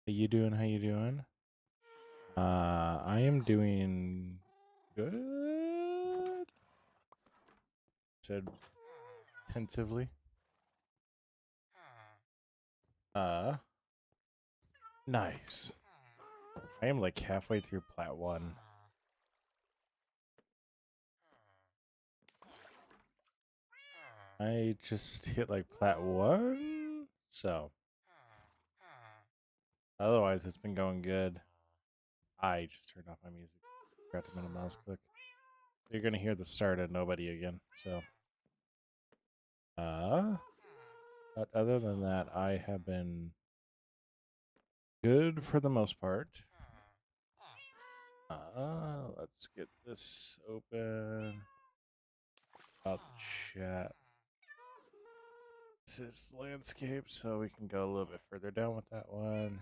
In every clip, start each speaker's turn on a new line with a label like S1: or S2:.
S1: How you doing? How you doing? I am doing good. Said pensively. Uh, nice. I am like halfway through Plat 1. I just hit like Plat 1. So, otherwise, it's been going good. I just turned off my music. Forgot to minimize mouse click. You're going to hear the start of nobody again. So, but other than that, I have been good for the most part. Let's get this open. About chat. This is landscape, so we can go a little bit further down with that one.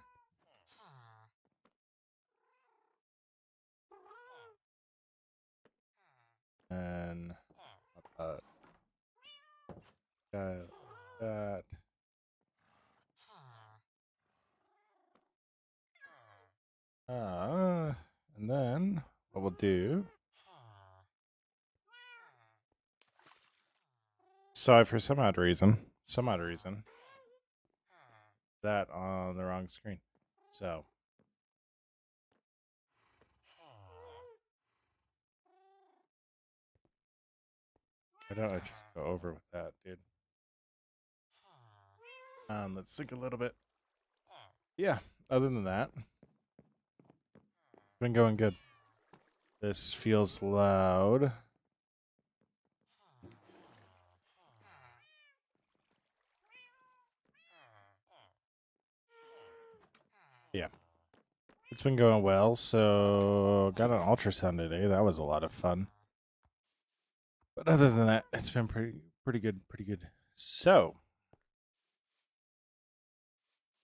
S1: And about that. And then what we'll do. So for some odd reason, that on the wrong screen. So why don't I just go over with that, dude? Let's think a little bit. Yeah, other than that, been going good. This feels loud. Yeah. It's been going well. So, got an ultrasound today. That was a lot of fun. But other than that, it's been pretty good, pretty good. So,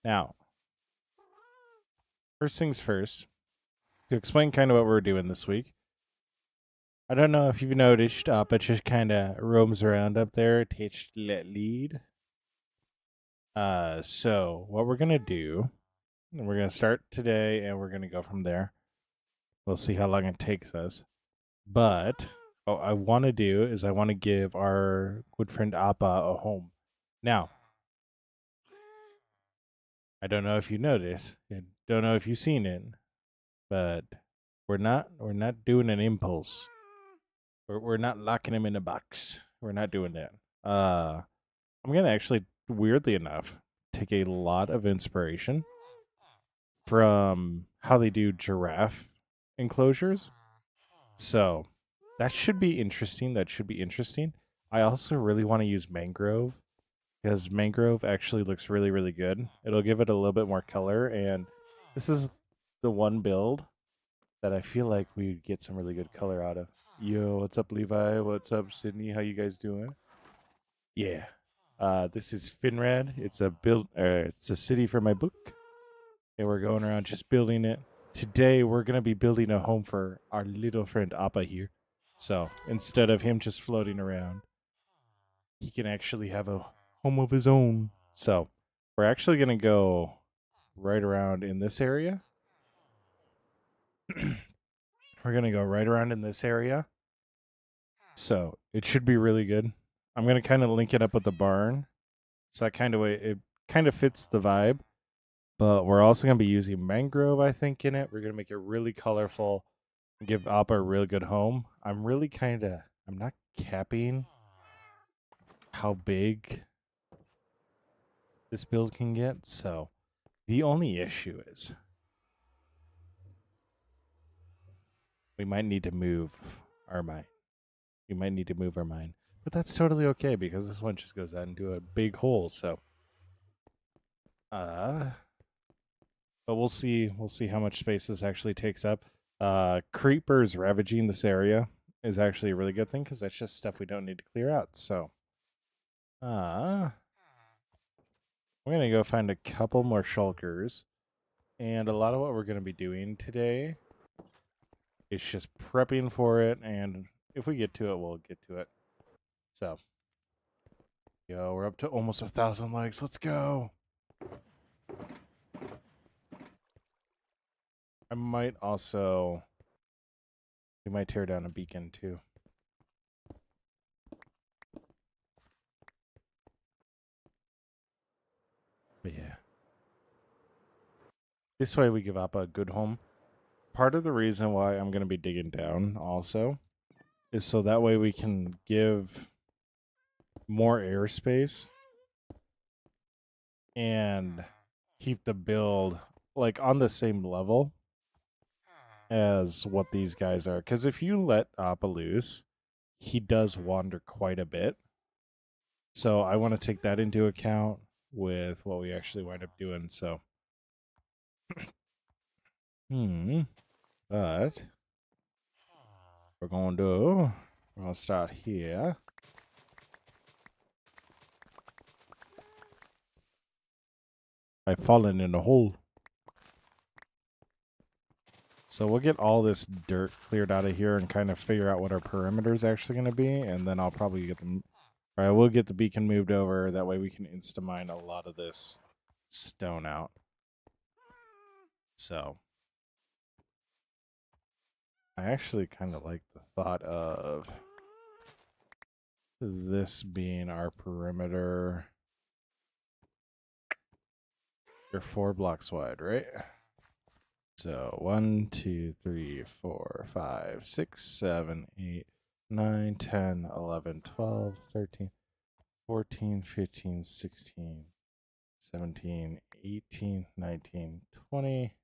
S1: now, first things first, to explain kind of what we're doing this week. I don't know if you've noticed, but just kind of roams around up there, takes let lead. So what we're gonna do, we're gonna start today, and we're gonna go from there. We'll see how long it takes us. But what I want to do is I want to give our good friend Appa a home. Now, I don't know if you noticed, I don't know if you've seen it, but we're not doing an impulse. We're not locking him in a box. We're not doing that. I'm gonna actually, weirdly enough, take a lot of inspiration from how they do giraffe enclosures. So that should be interesting. I also really want to use mangrove because mangrove actually looks really, really good. It'll give it a little bit more color, and this is the one build that I feel like we'd get some really good color out of. Yo, what's up, Levi? What's up, Sydney? How you guys doing? Yeah. This is Finrad. It's a city for my book, and we're going around just building it. Today, we're gonna be building a home for our little friend Appa here. So instead of him just floating around, he can actually have a home of his own. So we're actually gonna go right around in this area. We're gonna go right around in this area. So it should be really good. I'm gonna kind of link it up with the barn. So that kind of way it kind of fits the vibe. But we're also gonna be using mangrove, I think, in it. We're gonna make it really colorful and give Appa a really good home. I'm not capping how big this build can get. So the only issue is we might need to move our mine. We might need to move our mine. But that's totally okay because this one just goes out into a big hole. So uh but we'll see how much space this actually takes up. Creepers ravaging this area is actually a really good thing because that's just stuff we don't need to clear out. So we're gonna go find a couple more shulkers. And a lot of what we're gonna be doing today is just prepping for it, and if we get to it, we'll get to it. So yo, we're up to almost 1,000 likes. Let's go. I might also... We might tear down a beacon, too. But yeah. This way we give Appa a good home. Part of the reason why I'm going to be digging down also is so that way we can give more airspace and keep the build like on the same level as what these guys are. Because if you let Appa loose, he does wander quite a bit. So I want to take that into account with what we actually wind up doing. So, but we're gonna start here. I've fallen in a hole. So we'll get all this dirt cleared out of here and kind of figure out what our perimeter is actually going to be, and then I'll probably get them. All right, we'll get the beacon moved over. That way we can insta-mine a lot of this stone out. So I actually kind of like the thought of this being our perimeter. You're 4 blocks wide, right? So 1, 2, 3, 4, 5, 6, 7, 8, 9, 10, 11, 12, 13, 14, 15, 16, 17, 18, 19, 20,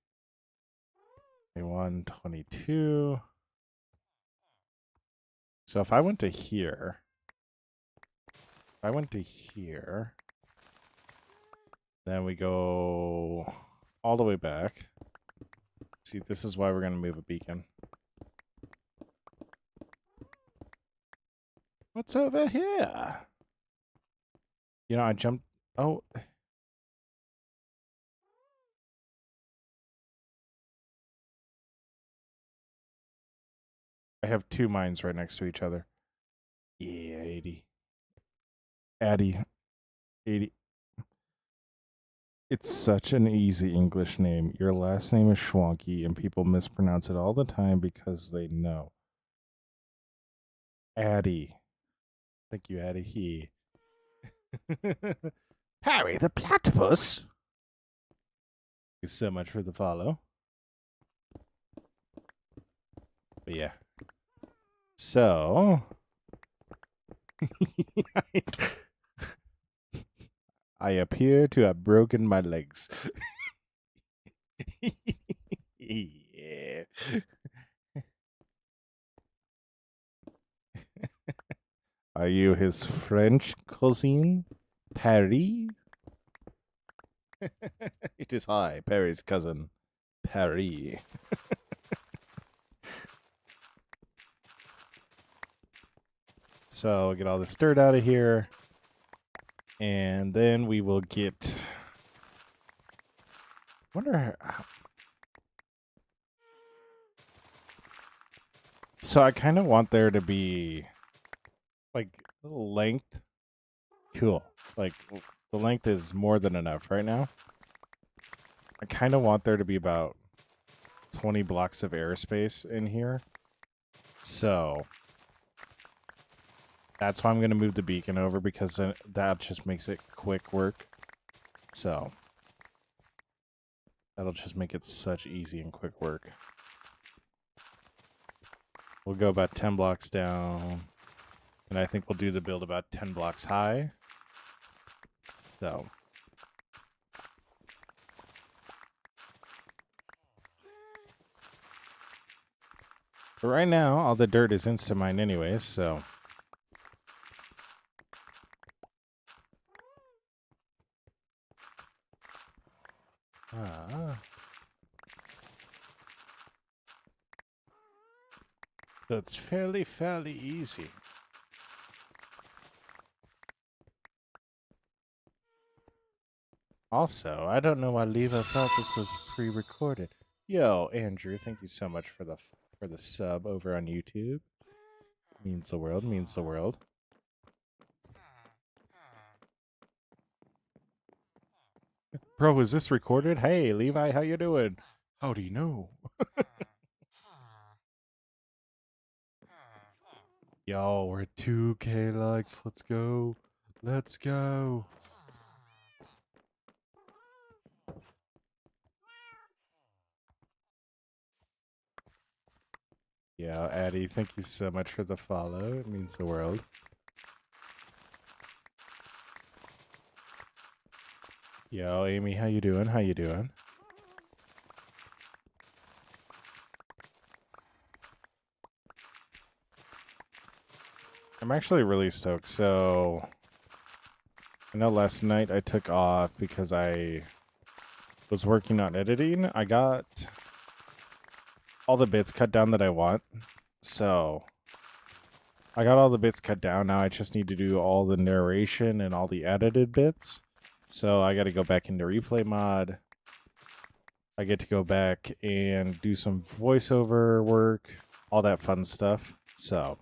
S1: 21, 22. So if I went to here, then we go all the way back. See, this is why we're going to move a beacon. What's over here? You know, I jumped... Oh. I have 2 mines right next to each other. Yeah, 80. Addy. 80. It's such an easy English name. Your last name is Schwanky, and people mispronounce it all the time because they know. Addy. Thank you, Addy. He. Harry the Platypus. Thank you so much for the follow. But yeah. So. I appear to have broken my legs. Yeah. Are you his French cousin, Perry? It is I, Perry's cousin, Perry. So get all this dirt out of here. And then we will get... wonder how... So I kind of want there to be... like, length. Cool. Like, the length is more than enough right now. I kind of want there to be about 20 blocks of airspace in here. So... that's why I'm going to move the beacon over, because that just makes it quick work. So, that'll just make it such easy and quick work. We'll go about 10 blocks down, and I think we'll do the build about 10 blocks high. So, but right now, all the dirt is insta-mined anyways, so... So it's fairly easy. Also, I don't know why Leva thought this was pre-recorded. Yo, Andrew, thank you so much for the sub over on YouTube. Means the world, means the world. Bro, is this recorded? Hey, Levi, how you doing? How do you know? Yo, we're at 2K likes. Let's go. Let's go. Yo, Addie, thank you so much for the follow. It means the world. Yo, Amy, how you doing? How you doing? I'm actually really stoked. So, I know last night I took off because I was working on editing. I got all the bits cut down that I want. So, I got all the bits cut down. Now I just need to do all the narration and all the edited bits. So, I got to go back into replay mod. I get to go back and do some voiceover work, all that fun stuff. So,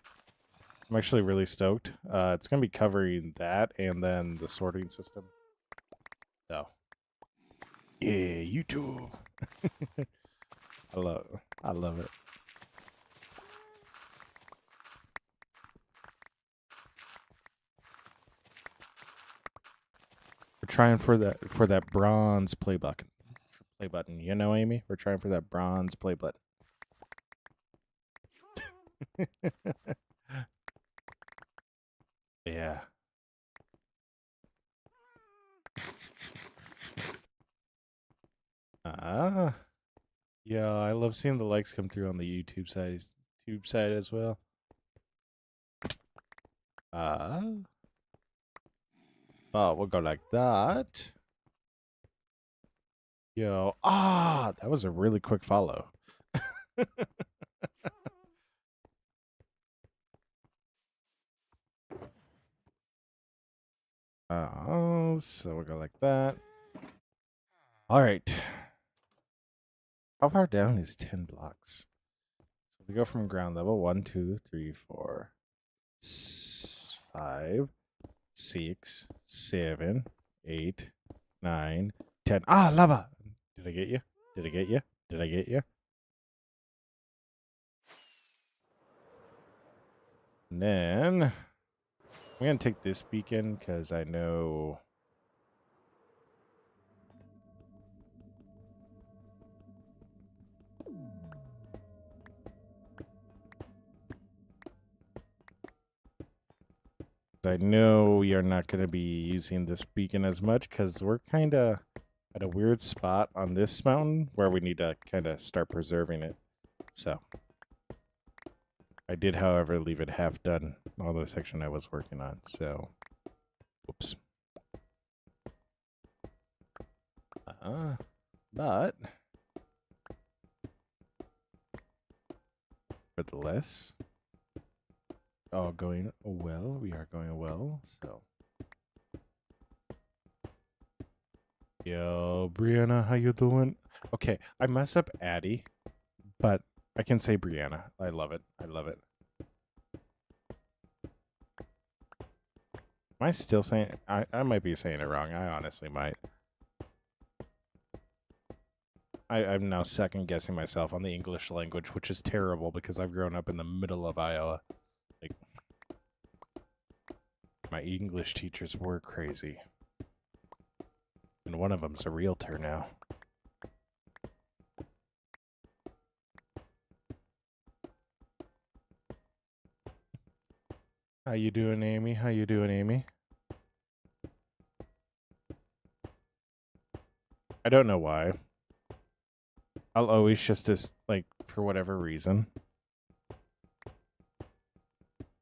S1: I'm actually really stoked. It's going to be covering that and then the sorting system. So, yeah, YouTube. I love it. We're trying for that bronze play button. You know, Amy? We're trying for that bronze play button. Yeah. Yeah, I love seeing the likes come through on the YouTube side as well. Oh, we'll go like that. Yo, that was a really quick follow. So we'll go like that. All right. How far down is 10 blocks? So we go from ground level 1, 2, 3, 4, 5, 6, 7, 8, 9, 10. Lava! Did I get you? Did I get you? Did I get you? And then I'm going to take this beacon because I know... I know we are not going to be using this beacon as much because we're kind of at a weird spot on this mountain where we need to kind of start preserving it. So I did, however, leave it half done on the section I was working on. So, whoops. But nevertheless, all going well. We are going well. So, yo, Brianna, how you doing? Okay, I mess up Addie, but I can say Brianna. I love it. I love it. Am I still saying? I might be saying it wrong. I honestly might. I'm now second guessing myself on the English language, which is terrible because I've grown up in the middle of Iowa. Like, my English teachers were crazy. And one of them's a realtor now. How you doing, Amy? How you doing, Amy? I don't know why. I'll always just like, for whatever reason,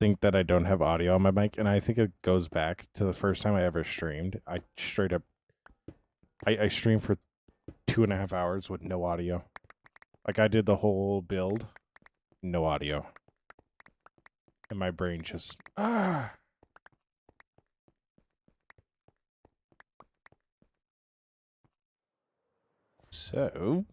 S1: think that I don't have audio on my mic, and I think it goes back to the first time I ever streamed. I straight up, I streamed for 2.5 hours with no audio. Like, I did the whole build, no audio. And my brain just, So,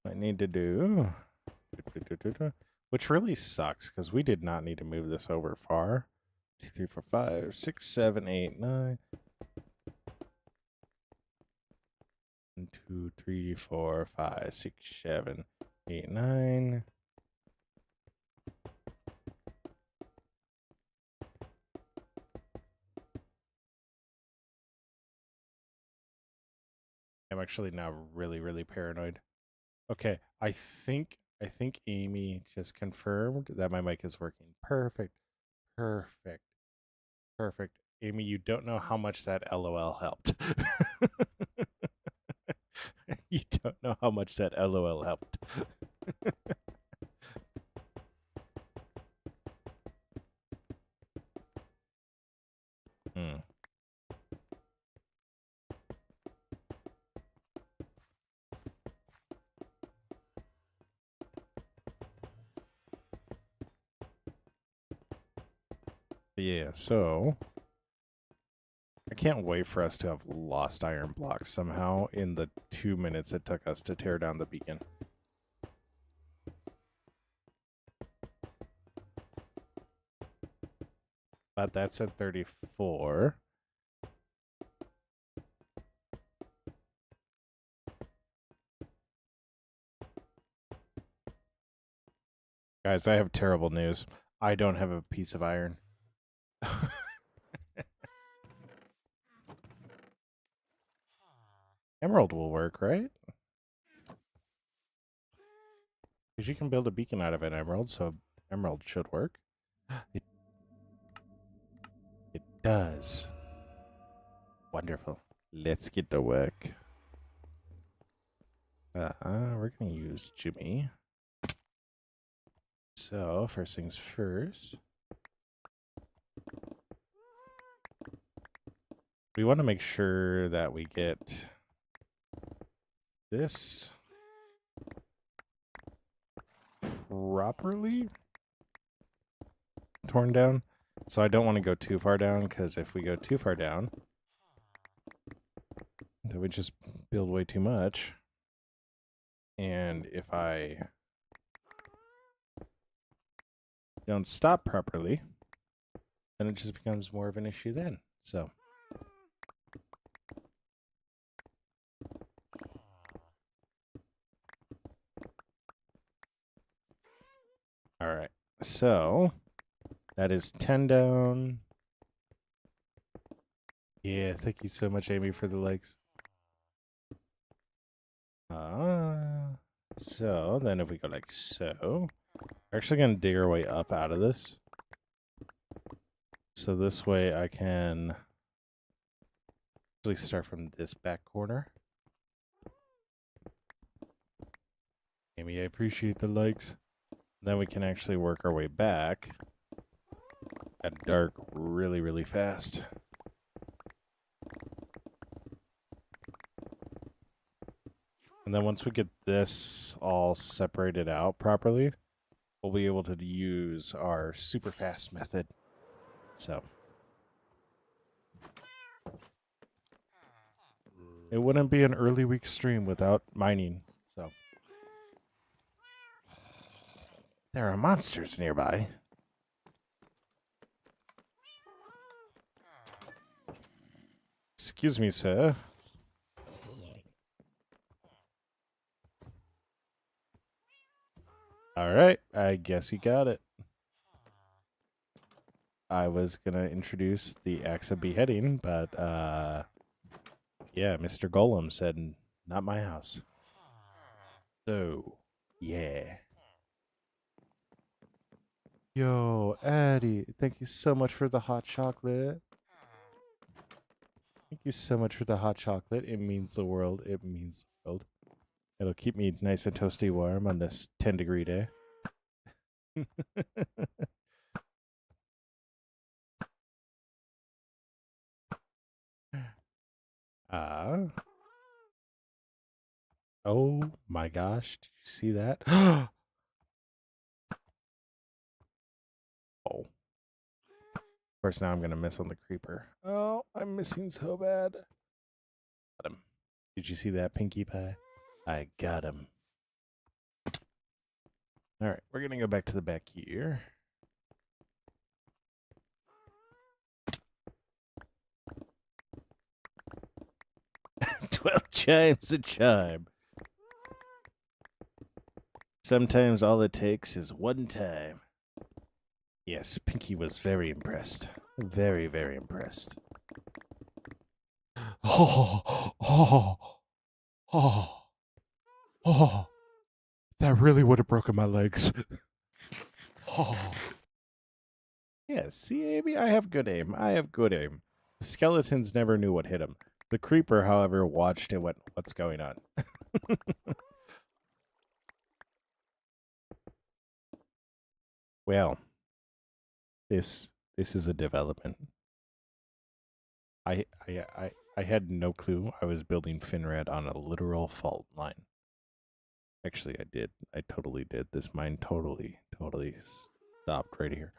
S1: I need to do, which really sucks because we did not need to move this over far. 2, 3, 4, 5, 6, 7, 8, 9. 1, 2, 3, 4, 5, 6, 7, 8, 9. I'm actually now really, really paranoid. Okay, I think Amy just confirmed that my mic is working. Perfect. Perfect. Perfect. Amy, you don't know how much that LOL helped. You don't know how much that LOL helped. Hmm. Yeah, so I can't wait for us to have lost iron blocks somehow in the 2 minutes it took us to tear down the beacon. But that's at 34. Guys, I have terrible news. I don't have a piece of iron. Emerald will work, right? Because you can build a beacon out of an emerald, so emerald should work. It does. Wonderful. Let's get to work. We're going to use Jimmy. So, first things first. We want to make sure that we get this properly torn down. So I don't want to go too far down, because if we go too far down, then we just build way too much. And if I don't stop properly, then it just becomes more of an issue then. So all right. So that is 10 down. Yeah, thank you so much, Amy, for the likes. So then if we go like so, we're actually going to dig our way up out of this. So this way I can actually start from this back corner. Amy, I appreciate the likes. Then we can actually work our way back at dark really, really fast. And then once we get this all separated out properly, we'll be able to use our super fast method. So it wouldn't be an early week stream without mining. So there are monsters nearby. Excuse me, sir. All right, I guess he got it. I was gonna introduce the axe of beheading, but yeah, Mr. Golem said not my house. So yeah. Yo, Addie, thank you so much for the hot chocolate. Thank you so much for the hot chocolate. It means the world. It means the world. It'll keep me nice and toasty warm on this 10-degree day. Oh my gosh. Did you see that? Oh. Of course, now I'm going to miss on the creeper. Oh, I'm missing so bad. Got him. Did you see that, Pinkie Pie? I got him. All right, we're going to go back to the back here. 12 chimes a chime. Sometimes all it takes is one time. Yes, Pinky was very impressed. Very, very impressed.
S2: Oh, oh, oh, oh. That really would have broken my legs. Oh.
S1: Yes, see, Amy, I have good aim. I have good aim. The skeletons never knew what hit him. The creeper, however, watched and went, what's going on? Well, this is a development. I had no clue I was building Finrad on a literal fault line. Actually, I did. I totally did. This mine totally stopped right here.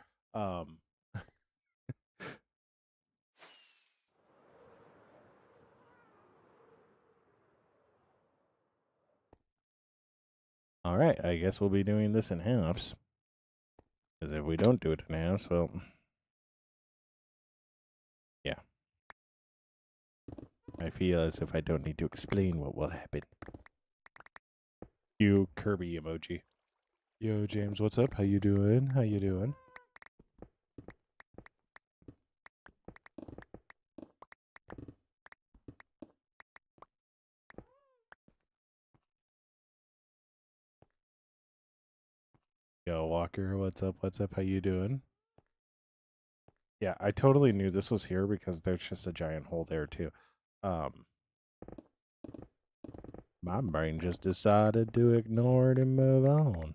S1: All right, I guess we'll be doing this in halves. Because if we don't do it in halves, well, yeah. I feel as if I don't need to explain what will happen. You Kirby emoji. Yo, James, what's up? How you doing? How you doing? Yo, Walker, what's up? What's up? How you doing? Yeah, I totally knew this was here because there's just a giant hole there too. My brain just decided to ignore it and move on.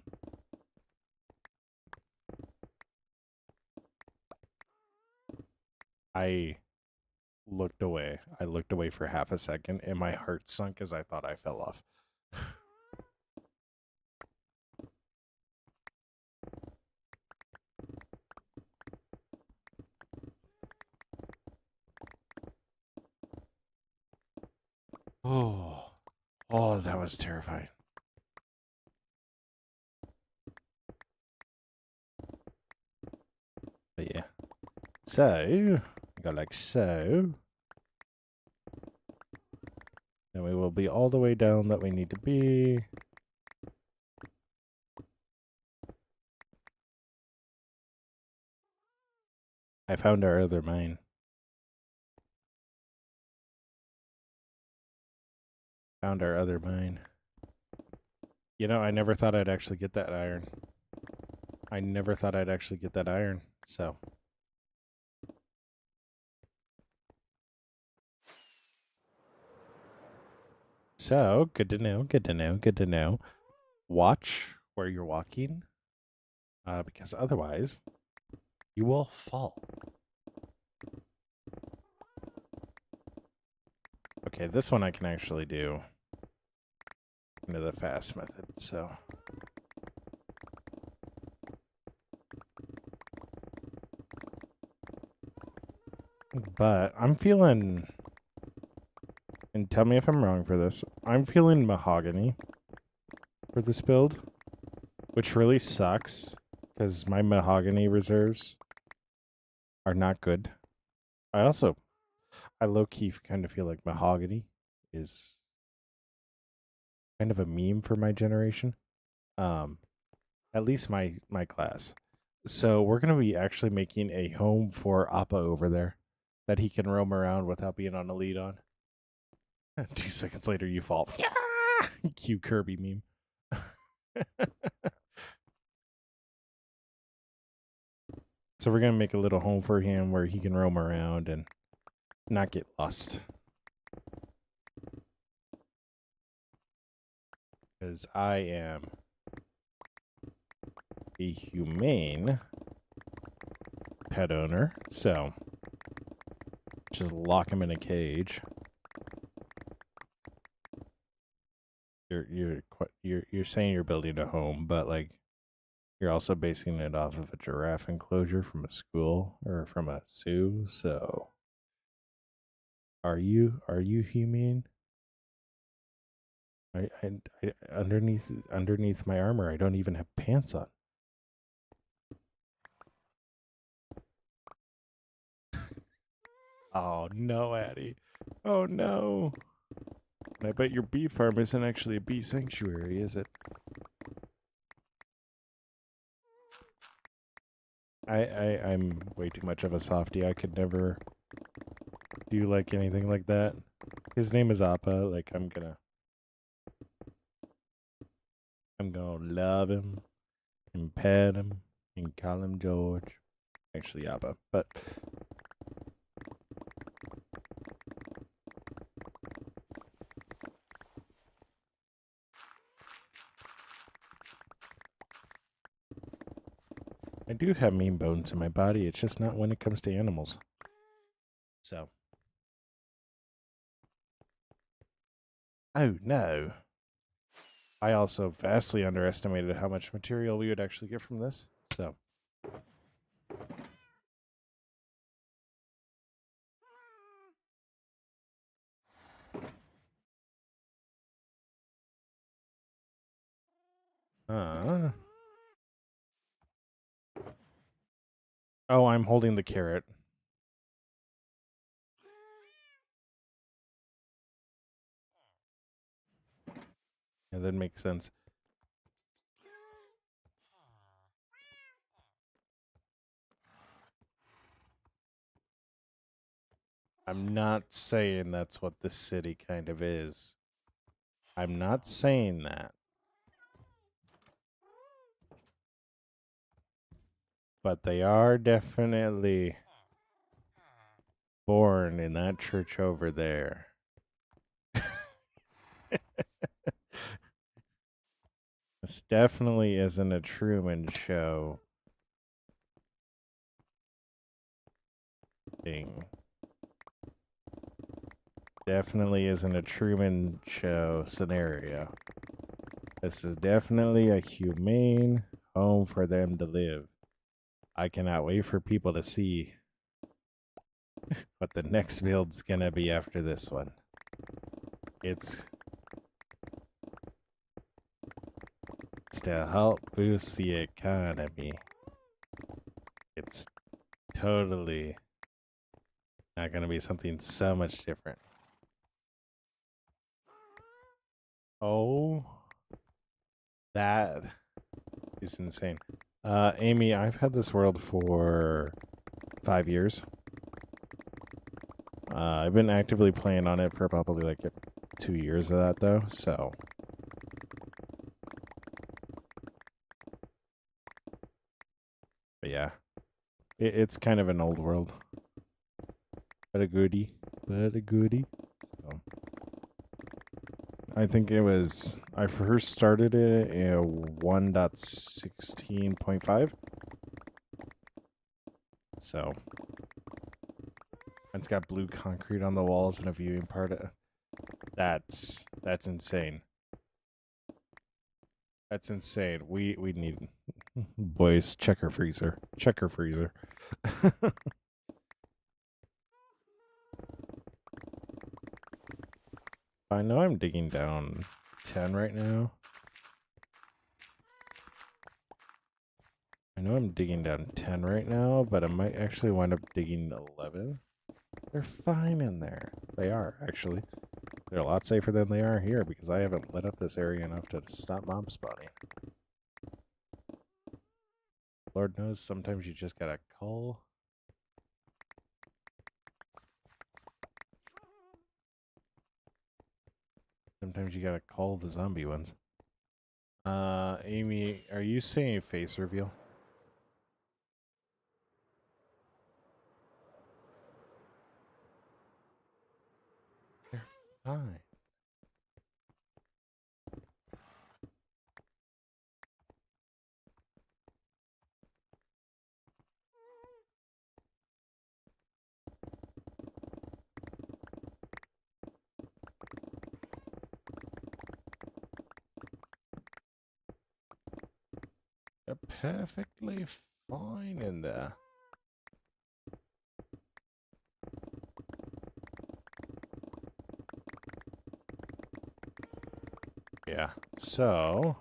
S1: I looked away. I looked away for half a second and my heart sunk as I thought I fell off. Oh, that was terrifying. But yeah. So, go like so. Then we will be all the way down that we need to be. I found our other mine. Found our other mine. You know, I never thought I'd actually get that iron. I never thought I'd actually get that iron, so. So, good to know, good to know, good to know. Watch where you're walking, because otherwise, you will fall. Okay, this one I can actually do into the fast method, so. But I'm feeling, and tell me if I'm wrong for this, I'm feeling mahogany for this build, which really sucks because my mahogany reserves are not good. I low-key kind of feel like mahogany is kind of a meme for my generation. At least my class. So we're gonna be actually making a home for Appa over there that he can roam around without being on a lead on. 2 seconds later, you fall. Cue Kirby meme. So we're gonna make a little home for him where he can roam around and not get lost. Because I am a humane pet owner, so just lock him in a cage. You're saying you're building a home, but like you're also basing it off of a giraffe enclosure from a school or from a zoo. So are you humane? I underneath my armor, I don't even have pants on. Oh no, Addie. Oh no. I bet your bee farm isn't actually a bee sanctuary, is it? I'm way too much of a softie. I could never do like anything like that. His name is Appa. Like I'm gonna love him and pet him and call him George. Actually Appa, but I do have mean bones in my body. It's just not when it comes to animals. So. Oh no. I also vastly underestimated how much material we would actually get from this. So. Oh, I'm holding the carrot. Yeah, that makes sense. I'm not saying that's what this city kind of is. I'm not saying that. But they are definitely born in that church over there. This definitely isn't a Truman Show thing. Definitely isn't a Truman Show scenario. This is definitely a humane home for them to live. I cannot wait for people to see what the next build's gonna be after this one. It's to help boost the economy. It's totally not gonna be something so much different. Oh, that is insane. Amy, I've had this world for 5 years. I've been actively playing on it for probably like 2 years of that though, so. But yeah, it's kind of an old world. But a goodie. So. I think it was, I first started it in 1.16.5. So. It's got blue concrete on the walls and a viewing part. That's insane. That's insane. We need boys checker freezer. I know I'm digging down 10 right now. But I might actually wind up digging 11. They're fine in there. They are, actually. They're a lot safer than they are here because I haven't lit up this area enough to stop mob spawning. Lord knows, sometimes you just gotta cull. Sometimes you gotta cull the zombie ones. Amy, are you seeing a face reveal? They're fine. They're perfectly fine in there. Yeah, so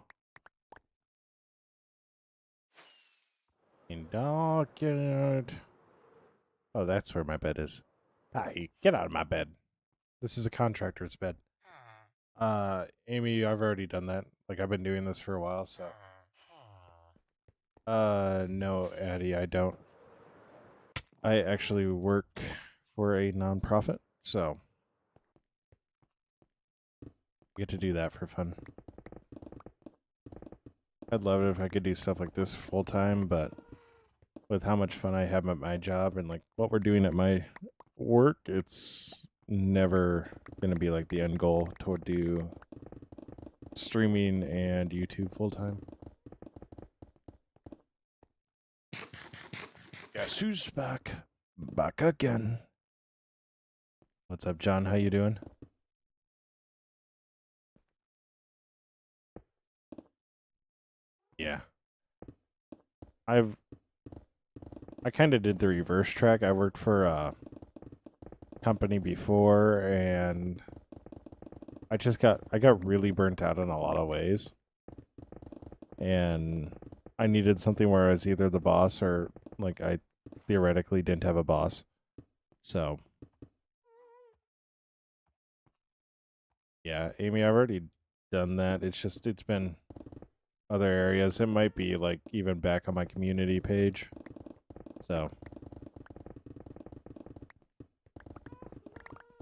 S1: in dockyard. Oh, that's where my bed is. Hi, get out of my bed. This is a contractor's bed. Amy, I've already done that. Like I've been doing this for a while, so. No, Addie, I don't. I actually work for a nonprofit, so I get to do that for fun. I'd love it if I could do stuff like this full time, but with how much fun I have at my job and like what we're doing at my work, it's never gonna be like the end goal to do streaming and YouTube full time. Guess who's back? Back again. What's up, John? How you doing? Yeah. I kind of did the reverse track. I worked for a company before and I got really burnt out in a lot of ways. And I needed something where I was either the boss or like I theoretically didn't have a boss. So yeah, Amy, I've already done that. It's been other areas. It might be like even back on my community page. So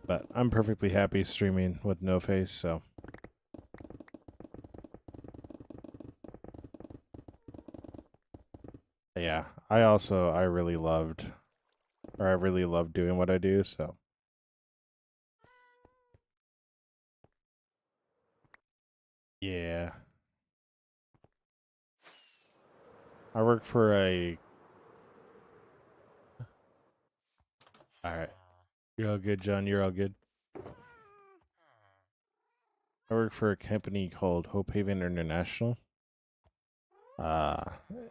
S1: but I'm perfectly happy streaming with no face, so yeah. I really loved doing what I do, so yeah. I work for a all right. You're all good, John. You're all good. I work for a company called Hope Haven International. Uh,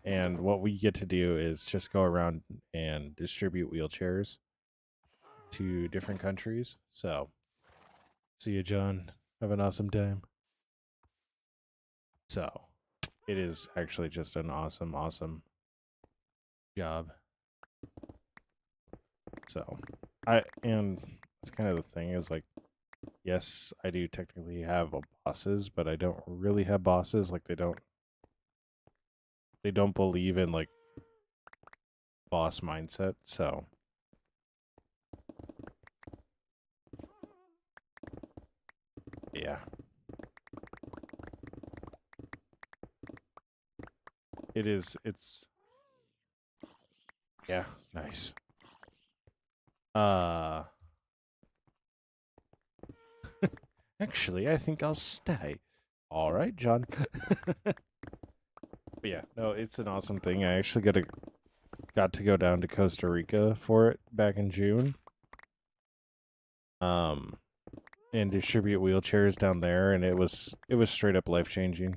S1: and what we get to do is just go around and distribute wheelchairs to different countries. So, see you, John. Have an awesome time. So, it is actually just an awesome, awesome job. So, and that's kind of the thing is like, yes, I do technically have bosses, but I don't really have bosses. Like, they don't believe in like boss mindset. So, yeah, it is. It's yeah, nice. Uh, actually, I think I'll stay. All right, John. But yeah, no, it's an awesome thing. I actually got to go down to Costa Rica for it back in June. Um, and distribute wheelchairs down there, and it was straight up life changing.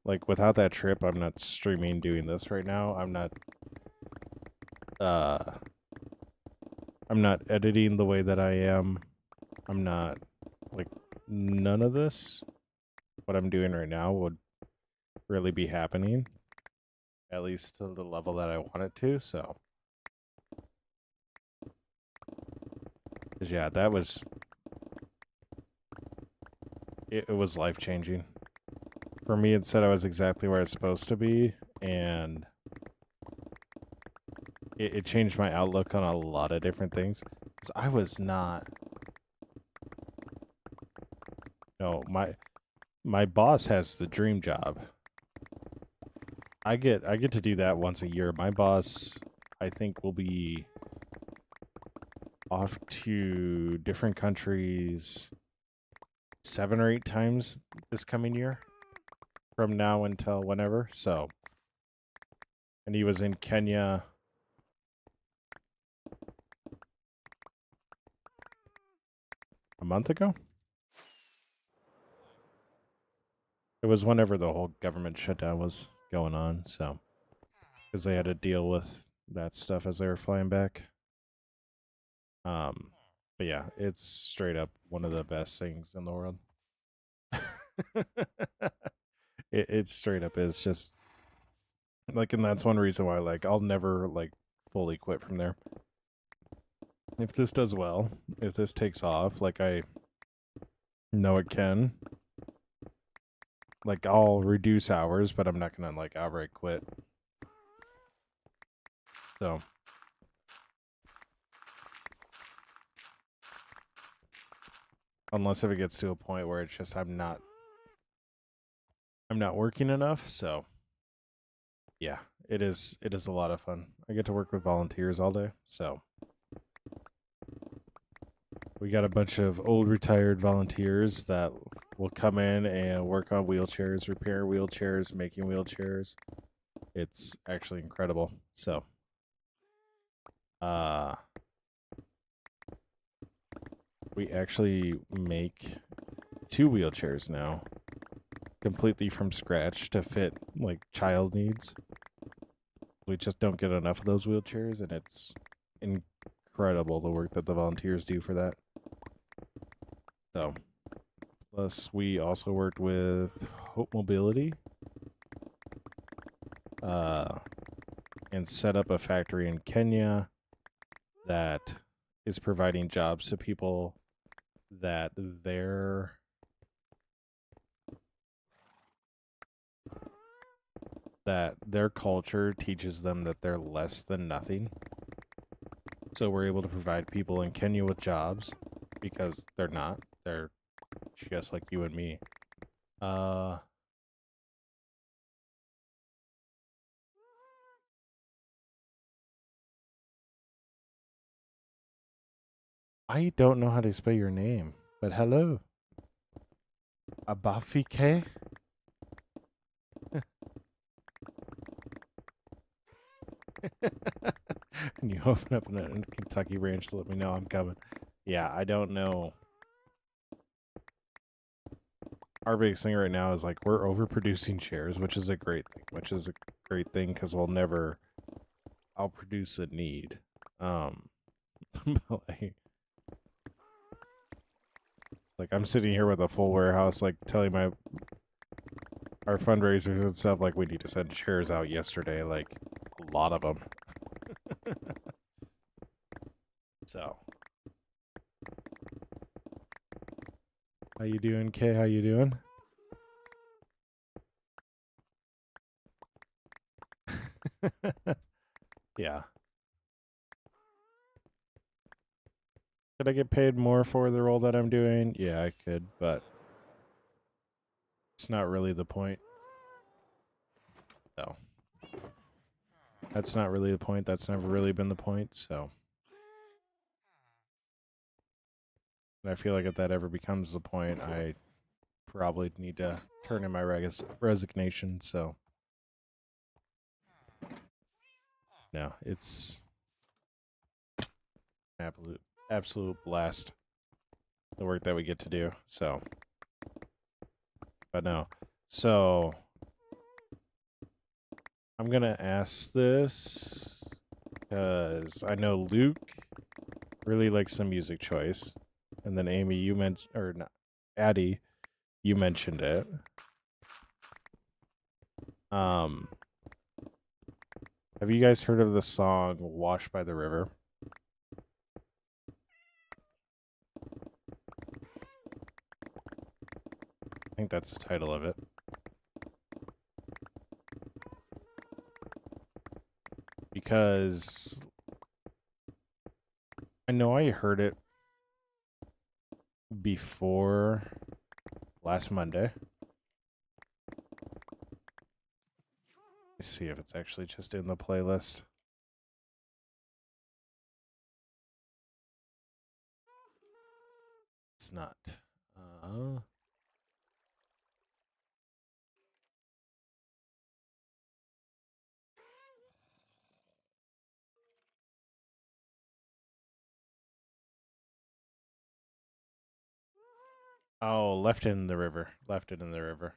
S1: Like without that trip, I'm not streaming doing this right now. Uh I'm not editing the way that I am. I'm not like none of this. What I'm doing right now would really be happening, at least to the level that I want it to. So, 'cause yeah, that was it was life changing for me. It said I was exactly where it's supposed to be, and it changed my outlook on a lot of different things. 'Cause I was not. No, my boss has the dream job. I get to do that once a year. My boss, I think, will be off to different countries 7 or 8 times this coming year from now until whenever. So, and he was in Kenya a month ago. It was whenever the whole government shutdown was going on. So, because they had to deal with that stuff as they were flying back. But yeah, it's straight up one of the best things in the world. It straight up is just like, and that's one reason why like I'll never like fully quit from there. If this does well, if this takes off, like No, it can. Like, I'll reduce hours, but I'm not gonna, like, outright quit. So. Unless if it gets to a point where it's just I'm not working enough, so yeah, it is a lot of fun. I get to work with volunteers all day, so we got a bunch of old retired volunteers that will come in and work on wheelchairs, repair wheelchairs, making wheelchairs. It's actually incredible. So we actually make 2 wheelchairs now completely from scratch to fit like child needs. We just don't get enough of those wheelchairs, and it's incredible the work that the volunteers do for that. So, plus we also worked with Hope Mobility, and set up a factory in Kenya that is providing jobs to people that their culture teaches them that they're less than nothing. So we're able to provide people in Kenya with jobs because they're not. They're just like you and me. I don't know how to spell your name, but hello. Abafike? And you open up a Kentucky ranch to let me know I'm coming. Yeah, I don't know. Our biggest thing right now is like we're overproducing chairs, which is a great thing, because we'll never outproduce a need. But like I'm sitting here with a full warehouse, like telling our fundraisers and stuff, like we need to send chairs out yesterday, like a lot of them. So, how you doing, Kay? How you doing? Yeah. Could I get paid more for the role that I'm doing? Yeah, I could, but it's not really the point. So, that's not really the point. That's never really been the point, so. And I feel like if that ever becomes the point, I probably need to turn in my resignation, so. No, it's an absolute blast, the work that we get to do, so. But no. So, I'm going to ask this because I know Luke really likes some music choice. And then Amy, you mentioned, or not, Addie, you mentioned it. Have you guys heard of the song Washed by the River? I think that's the title of it. Because I know I heard it before last Monday. Let's see if it's actually just in the playlist. It's not. Oh, Left It in the River. Left It in the River.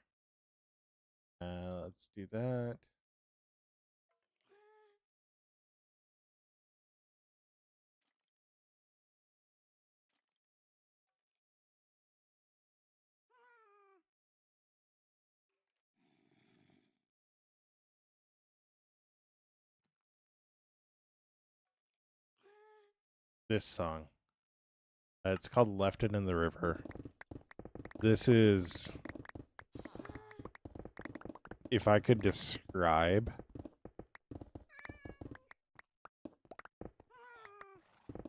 S1: Let's do that. This song. It's called Left It in the River. This is, if I could describe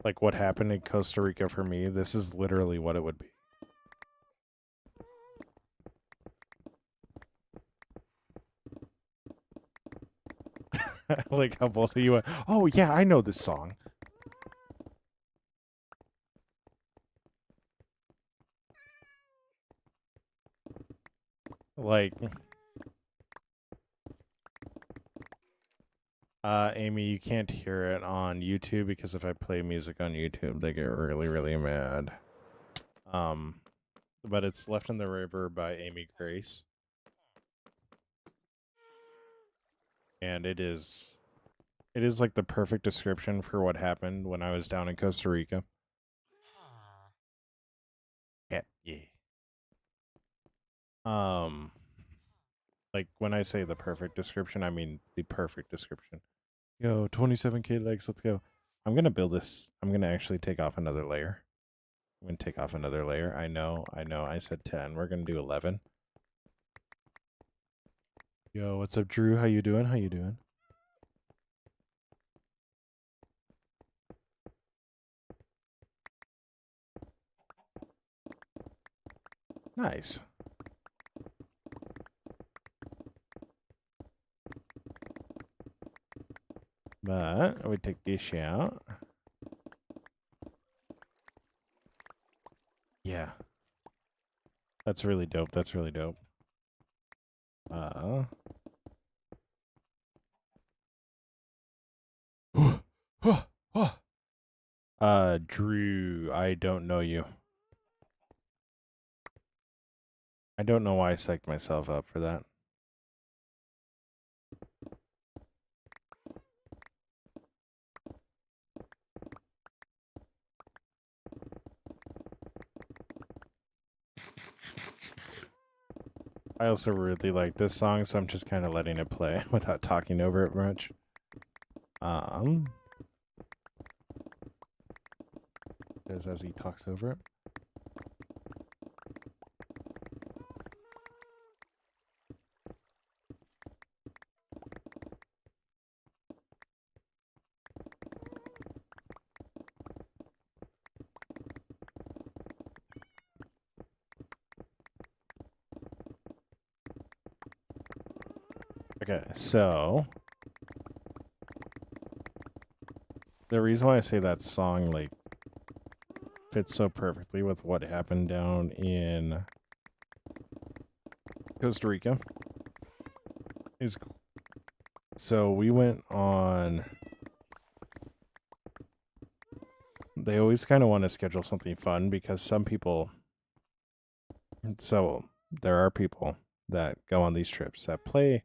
S1: like what happened in Costa Rica for me, this is literally what it would be. Like how both of you went, oh yeah, I know this song. Like, Amy, you can't hear it on YouTube because if I play music on YouTube, they get really, really mad. But it's Left in the River by Amy Grace. And it is like the perfect description for what happened when I was down in Costa Rica. Yeah. Like when I say the perfect description, I mean the perfect description. Yo, 27K legs, let's go. I'm gonna build this. I'm gonna actually take off another layer. I'm gonna take off another layer. I know. I said 10. We're gonna do 11. Yo, what's up, Drew? How you doing? How you doing? Nice. But we take this out. Yeah. That's really dope. That's really dope. Drew, I don't know you. I don't know why I psyched myself up for that. I also really like this song, so I'm just kind of letting it play without talking over it much. As he talks over it. Okay, so the reason why I say that song like fits so perfectly with what happened down in Costa Rica is so we went on. They always kind of want to schedule something fun because some people. So there are people that go on these trips that play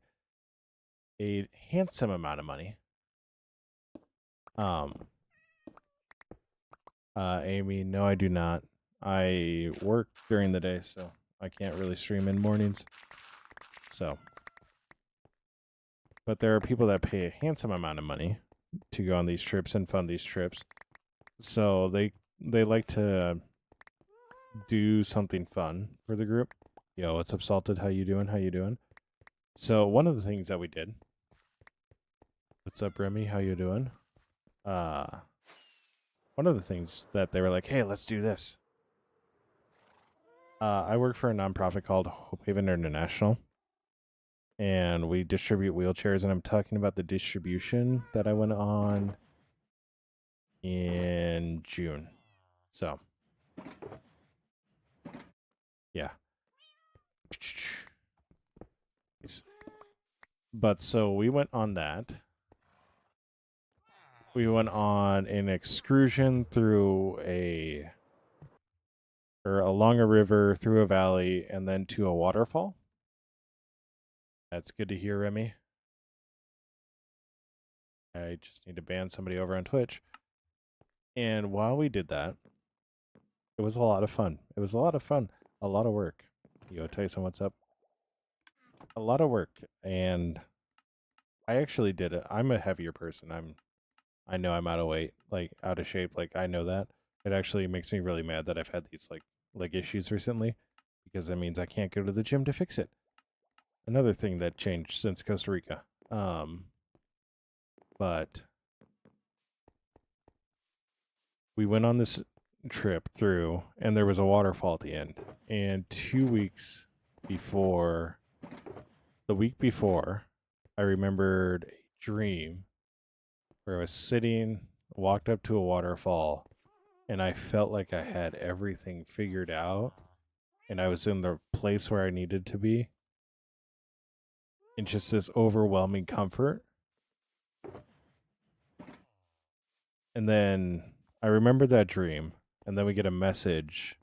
S1: a handsome amount of money. Amy, no, I do not. I work during the day, so I can't really stream in mornings. So, but there are people that pay a handsome amount of money to go on these trips and fund these trips. So they like to do something fun for the group. Yo, what's up, Salted? How you doing? How you doing? So one of the things that we did. What's up, Remy? How you doing? One of the things that they were like, hey, let's do this. I work for a nonprofit called Hope Haven International, and we distribute wheelchairs, and I'm talking about the distribution that I went on in June. So, yeah. But so we went on that. We went on an excursion through along a river, through a valley, and then to a waterfall. That's good to hear, Remy. I just need to ban somebody over on Twitch. And while we did that, it was a lot of fun. It was a lot of fun. A lot of work. Yo, Tyson, what's up? A lot of work. And I actually did it. I'm a heavier person. I know I'm out of weight, like out of shape. Like I know that. It actually makes me really mad that I've had these like leg issues recently. because that means I can't go to the gym to fix it. Another thing that changed since Costa Rica. But we went on this trip through, and there was a waterfall at the end. And 2 weeks before, the week before, I remembered a dream where I was sitting, walked up to a waterfall, and I felt like I had everything figured out, and I was in the place where I needed to be. And just this overwhelming comfort. And then I remember that dream, and then we get a message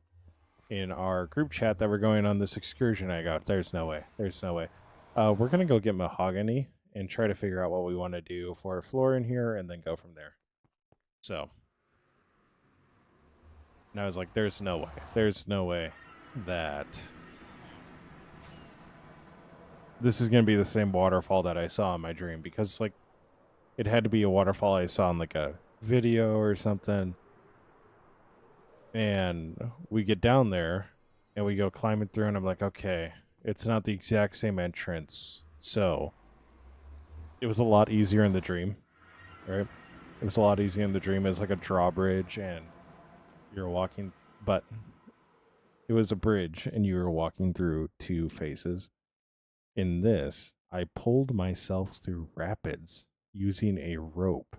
S1: in our group chat that we're going on this excursion. I got, there's no way. There's no way. We're going to go get mahogany and try to figure out what we want to do for a floor in here and then go from there. So, and I was like, there's no way. There's no way that this is going to be the same waterfall that I saw in my dream, because, like, it had to be a waterfall I saw in, like, a video or something. And we get down there and we go climbing through, and I'm like, okay, it's not the exact same entrance. So it was a lot easier in the dream, right? It was a lot easier in the dream. It was like a drawbridge and you're walking, but it was a bridge and you were walking through two faces. In this, I pulled myself through rapids using a rope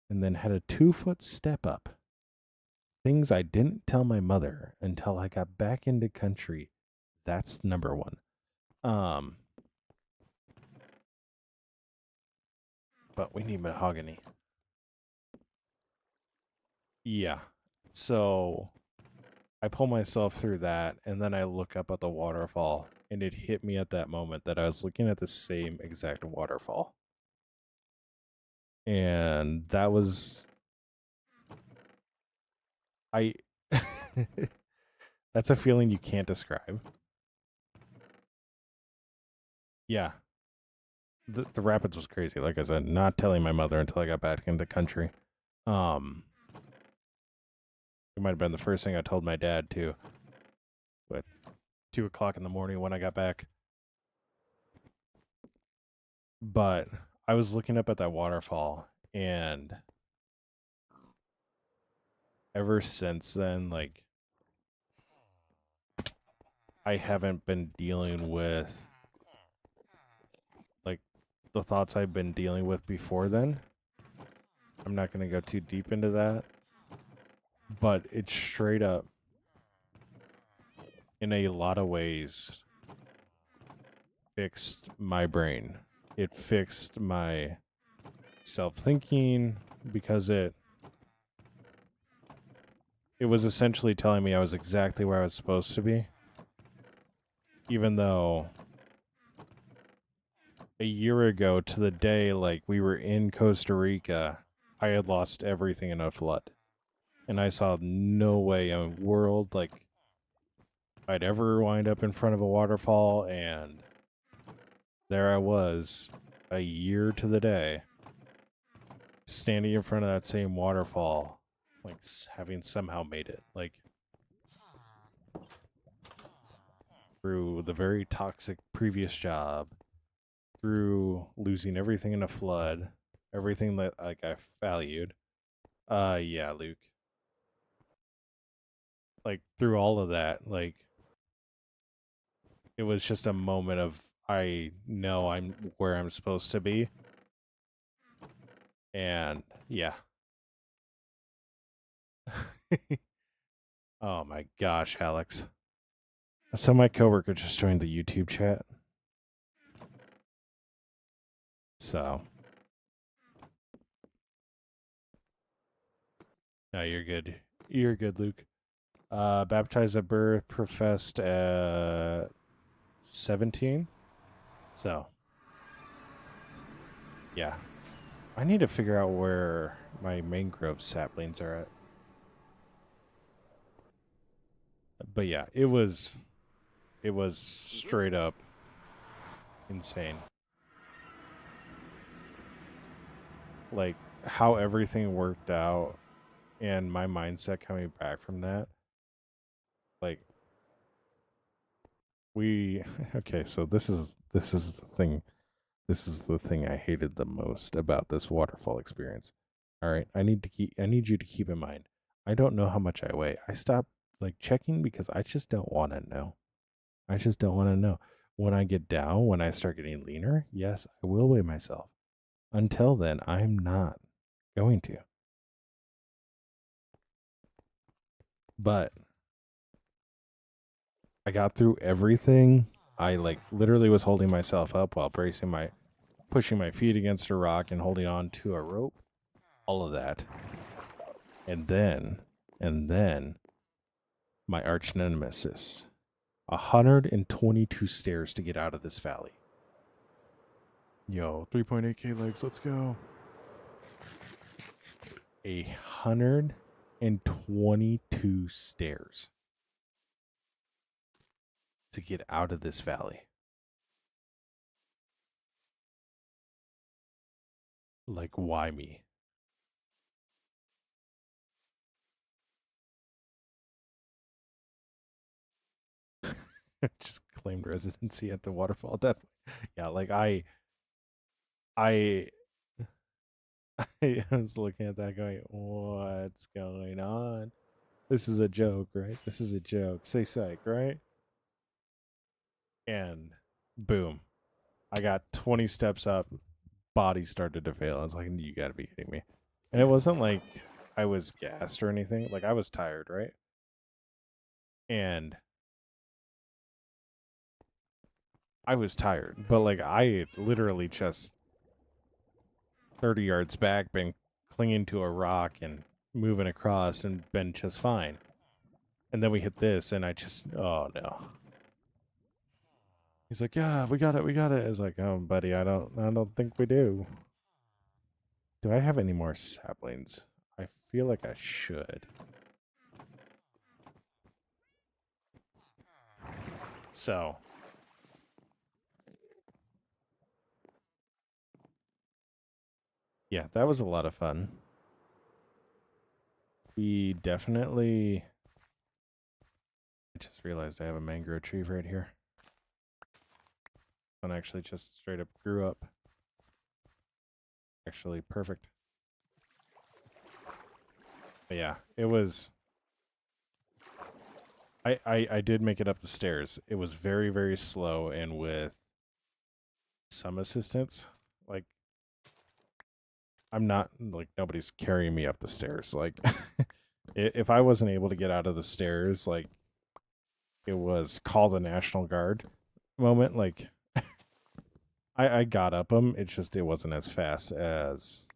S1: and then had a 2-foot step up. Things I didn't tell my mother until I got back into country. That's number one. But we need mahogany. Yeah. So I pull myself through that, and then I look up at the waterfall, and it hit me at that moment that I was looking at the same exact waterfall. And that was... That's a feeling you can't describe. Yeah. The rapids was crazy. Like I said, not telling my mother until I got back into country. It might have been the first thing I told my dad too. But 2:00 in the morning when I got back. But I was looking up at that waterfall, and ever since then, like, I haven't been dealing with, like, the thoughts I've been dealing with before then. I'm not going to go too deep into that. But it's straight up, in a lot of ways, fixed my brain. It fixed my self-thinking, because it was essentially telling me I was exactly where I was supposed to be. Even though a year ago to the day, like, we were in Costa Rica, I had lost everything in a flood. And I saw no way in a world, like, I'd ever wind up in front of a waterfall, and there I was, a year to the day, standing in front of that same waterfall, like, having somehow made it, like, through the very toxic previous job, through losing everything in a flood, everything that, like, I valued. Yeah, Luke. Like, through all of that, like, it was just a moment of, I know I'm where I'm supposed to be. And yeah. Oh my gosh, Alex. So my coworker just joined the YouTube chat. So. No, you're good. You're good, Luke. Baptized at birth, professed at 17. So. Yeah. I need to figure out where my mangrove saplings are at. But yeah, it was straight up insane. Like, how everything worked out and my mindset coming back from that. Like, we okay, so this is the thing. This is the thing I hated the most about this waterfall experience. All right, I need you to keep in mind. I don't know how much I weigh. I stopped like checking because I just don't want to know. I just don't want to know. When I get down, when I start getting leaner, yes, I will weigh myself. Until then, I'm not going to. But I got through everything. I like literally was holding myself up while pushing my feet against a rock and holding on to a rope. All of that. And then my arch nemesis. 122 stairs to get out of this valley.
S2: Yo, 3.8K legs, let's go.
S1: 122 stairs to get out of this valley. Like, why me? Just claimed residency at the waterfall. Definitely. Yeah, like I I was looking at that going, what's going on? This is a joke, right? This is a joke. Say psych, right? And boom. I got 20 steps up, body started to fail. I was like, you gotta be kidding me. And it wasn't like I was gassed or anything. Like I was tired, right? And I was tired. But like I had literally just 30 yards back been clinging to a rock and moving across and been just fine. And then we hit this and I just oh no. He's like, yeah, we got it, we got it. It's like, oh buddy, I don't think we do. Do I have any more saplings? I feel like I should. So yeah, that was a lot of fun. We definitely I just realized I have a mangrove tree right here. One actually just straight up grew up. Actually perfect. But yeah, it was I did make it up the stairs. It was very, very slow and with some assistance. Like I'm not like nobody's carrying me up the stairs. Like if I wasn't able to get out of the stairs, like it was call the National Guard moment. Like I got up them. It's just it wasn't as fast as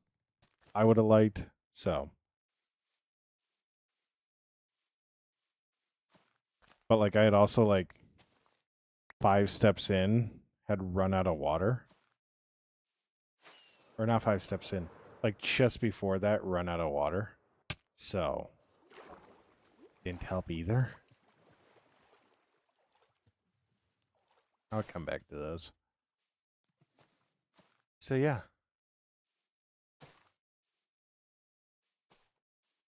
S1: I would have liked. So, but like I had also like 5 steps in had run out of water, or not 5 steps in, like just before that run out of water. So didn't help either. I'll come back to those. So yeah,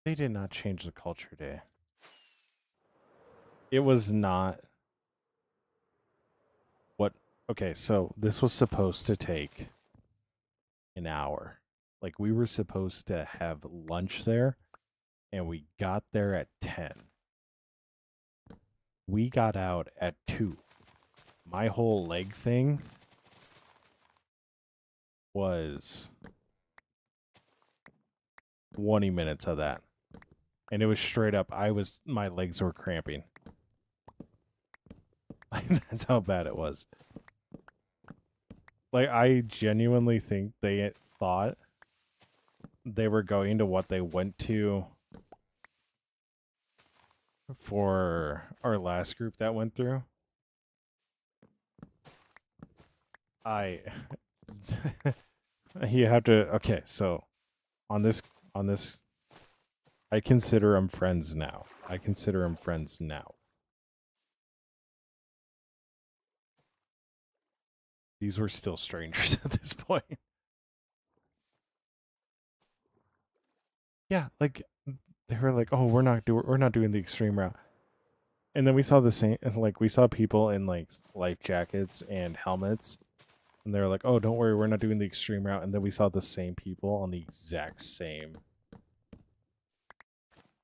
S1: they did not change the culture day. It was not what okay, so this was supposed to take an hour. Like we were supposed to have lunch there and we got there at 10. We got out at 2. My whole leg thing was 20 minutes of that. And it was straight up my legs were cramping. Like that's how bad it was. Like I genuinely think they thought they were going to what they went to for our last group that went through. I you have to okay, so on this I consider them friends now. I consider them friends now. These were still strangers at this point. Yeah, like they were like, "Oh, we're not doing the extreme route." And then we saw the same, like, we saw people in, like, life jackets and helmets. And they were like, oh, don't worry, we're not doing the extreme route. And then we saw the same people on the exact same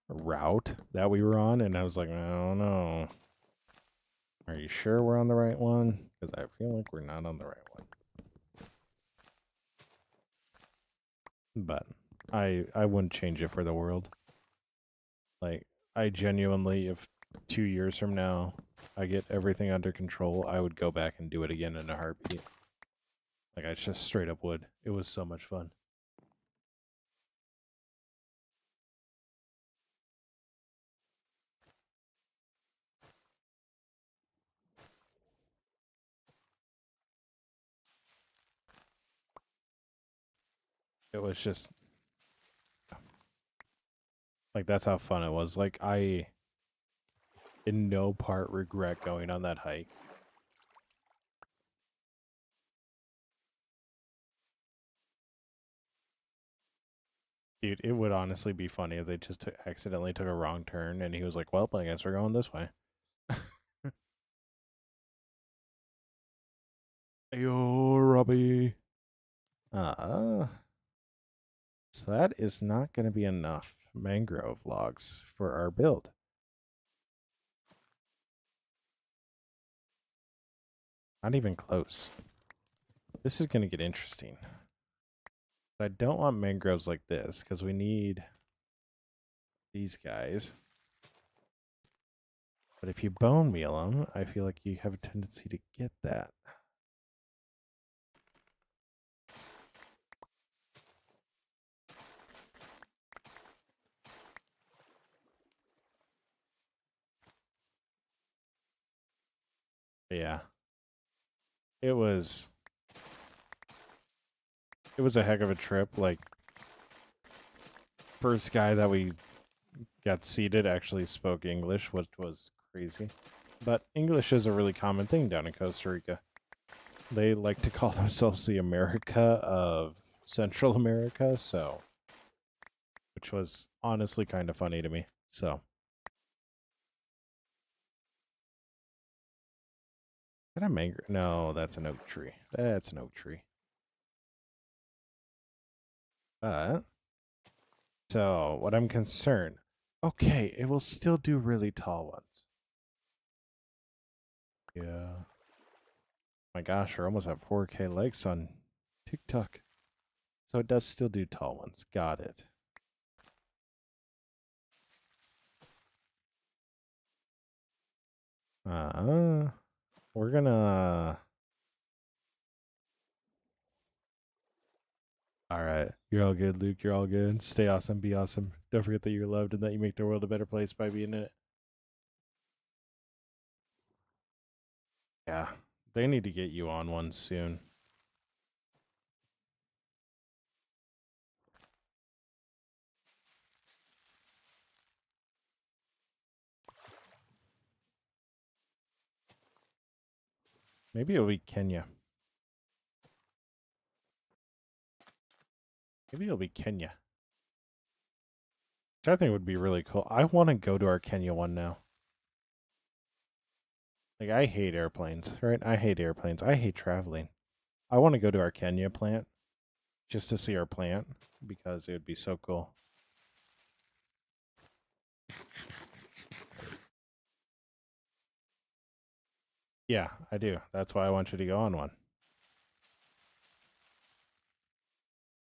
S1: route that we were on. And I was like, I don't know. Are you sure we're on the right one? Because I feel like we're not on the right one. But I wouldn't change it for the world. Like, I genuinely, if 2 years from now I get everything under control, I would go back and do it again in a heartbeat. Like, I just straight up would. It was so much fun. It was just like, that's how fun it was. Like, I in no part regret going on that hike. Dude, it would honestly be funny if they just accidentally took a wrong turn and he was like, well, I guess we're going this way. Yo, Robbie. So that is not going to be enough mangrove logs for our build. Not even close. This is going to get interesting. I don't want mangroves like this because we need these guys. But if you bone meal them, I feel like you have a tendency to get that. Yeah. It was a heck of a trip. Like, first guy that we got seated actually spoke English, which was crazy. But English is a really common thing down in Costa Rica. They like to call themselves the America of Central America, so, which was honestly kind of funny to me. So, is that a mango? No, that's an oak tree. That's an oak tree. But, so what I'm concerned. Okay, it will still do really tall ones. Yeah. My gosh, we're almost at 4K likes on TikTok. So it does still do tall ones. Got it. We're gonna. All right, you're all good, Luke. You're all good. Stay awesome. Be awesome. Don't forget that you're loved and that you make the world a better place by being in it. Yeah, they need to get you on one soon. Maybe it'll be Kenya. Maybe it'll be Kenya. Which I think would be really cool. I want to go to our Kenya one now. Like, I hate airplanes, right? I hate airplanes. I hate traveling. I want to go to our Kenya plant just to see our plant because it would be so cool. Yeah, I do. That's why I want you to go on one.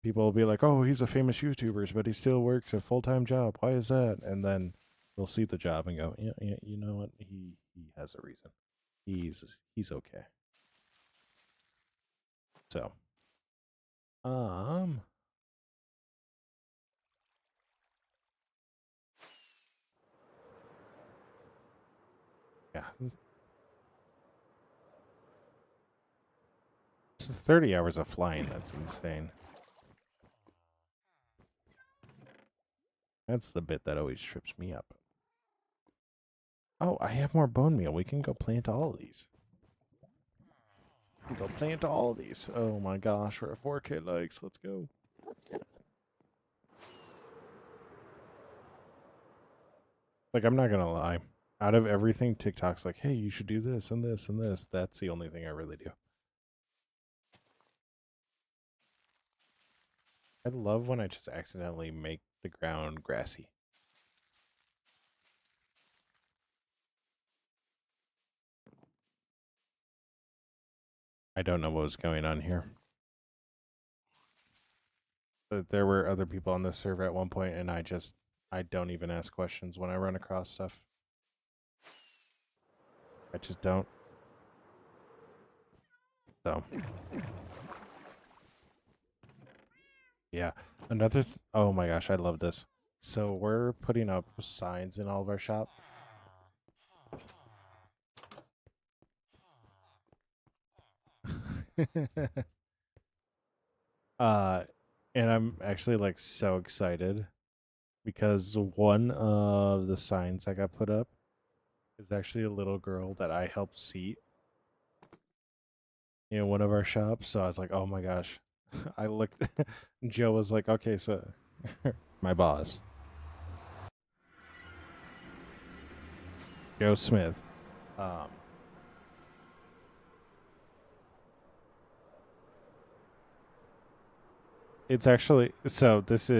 S1: People will be like, "Oh, he's a famous YouTuber, but he still works a full-time job. Why is that?" And then they'll see the job and go, "Yeah, yeah, you know what? He has a reason. He's okay." So, um, yeah, it's 30 hours of flying. That's insane. That's the bit that always trips me up. Oh, I have more bone meal. We can go plant all of these. We can go plant all of these. Oh my gosh, we're at 4K likes. Let's go. Like, I'm not gonna lie. Out of everything, TikTok's like, hey, you should do this and this and this. That's the only thing I really do. I love when I just accidentally make the ground grassy. I don't know what was going on here. But there were other people on this server at one point, and I don't even ask questions when I run across stuff. I just don't. So, yeah. Oh my gosh, I love this. So we're putting up signs in all of our shop. uh, and I'm actually like so excited because one of the signs I got put up is actually a little girl that I helped seat in one of our shops. So I was like, oh my gosh. I looked, Joe was like, okay, so my boss, Joe Smith. Um, it's actually, so this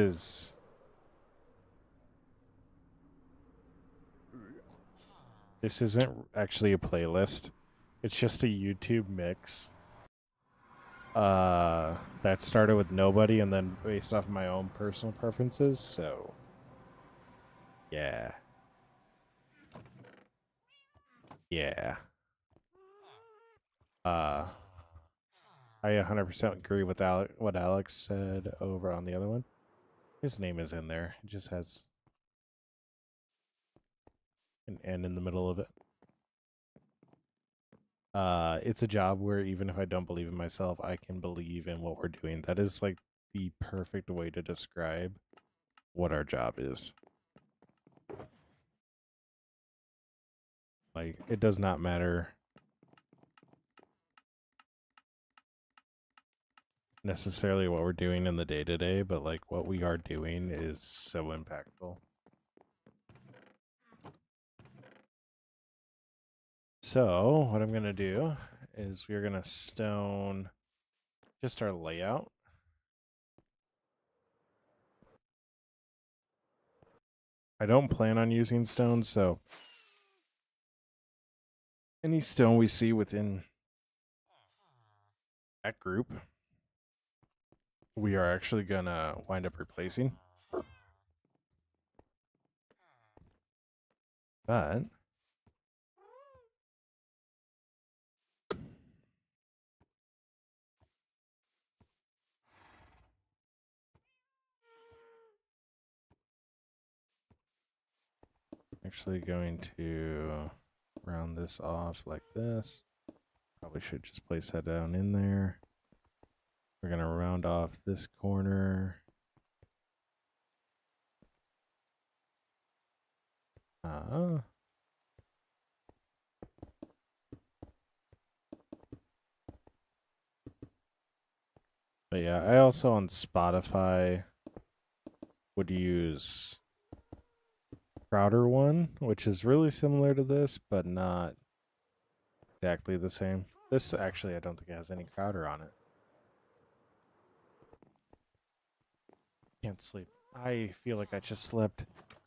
S1: isn't actually a playlist. It's just a YouTube mix. That started with nobody and then based off of my own personal preferences. So, yeah. Yeah. Uh, I 100% agree with what Alex said over on the other one. His name is in there. It just has an N in the middle of it. It's a job where even if I don't believe in myself, I can believe in what we're doing. That is like the perfect way to describe what our job is. Like, it does not matter necessarily what we're doing in the day to day, but like what we are doing is so impactful. So, what I'm going to do is we're going to stone just our layout. I don't plan on using stone, so any stone we see within that group, we are actually going to wind up replacing. But actually going to round this off like this. Probably should just place that down in there. We're going to round off this corner. But yeah, I also on Spotify would use Crowder one, which is really similar to this, but not exactly the same. This actually, I don't think it has any Crowder on it. Can't sleep. I feel like I just slept.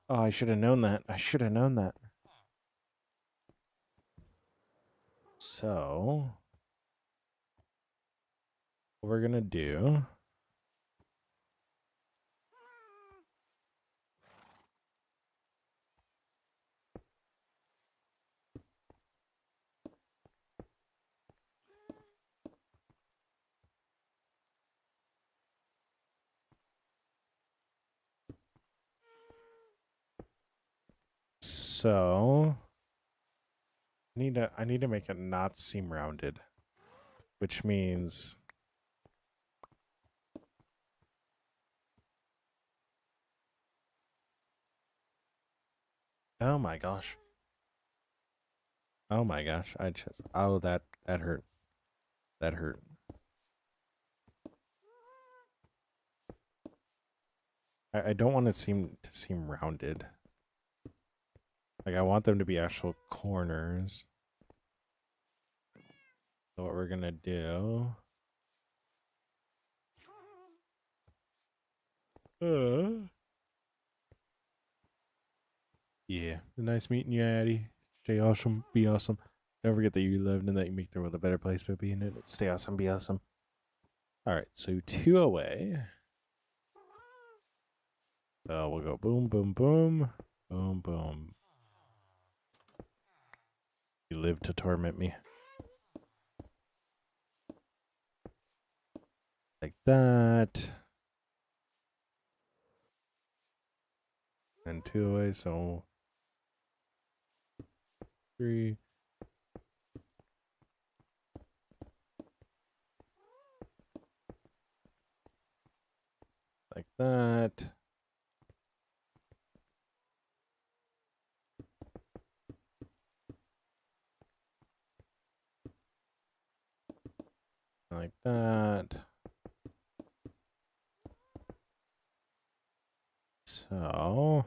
S1: Oh, I should have known that. I should have known that. So, what we're gonna do so I need to make it not seem rounded, which means oh my gosh. Oh my gosh. That hurt. That hurt. I don't want it to seem rounded. Like, I want them to be actual corners. So what we're gonna do... Yeah, nice meeting you, Addie. Stay awesome, be awesome. Don't forget that you lived and that you make the world a better place by being in it. Stay awesome, be awesome. All right, so 2 away. We'll go boom, boom, boom, boom, boom. You live to torment me. Like that. And 2 away, so 3. Like that. Like that. So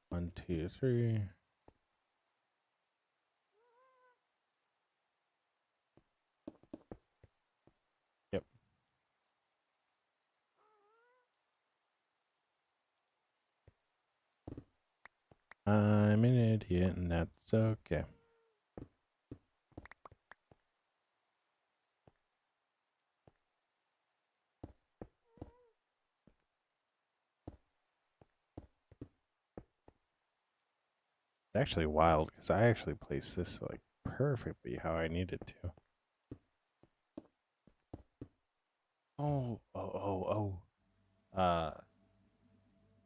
S1: 1, 2, 3. Yep. I'm an idiot, and that's okay. It's actually wild because I actually placed this like perfectly how I needed to. Oh.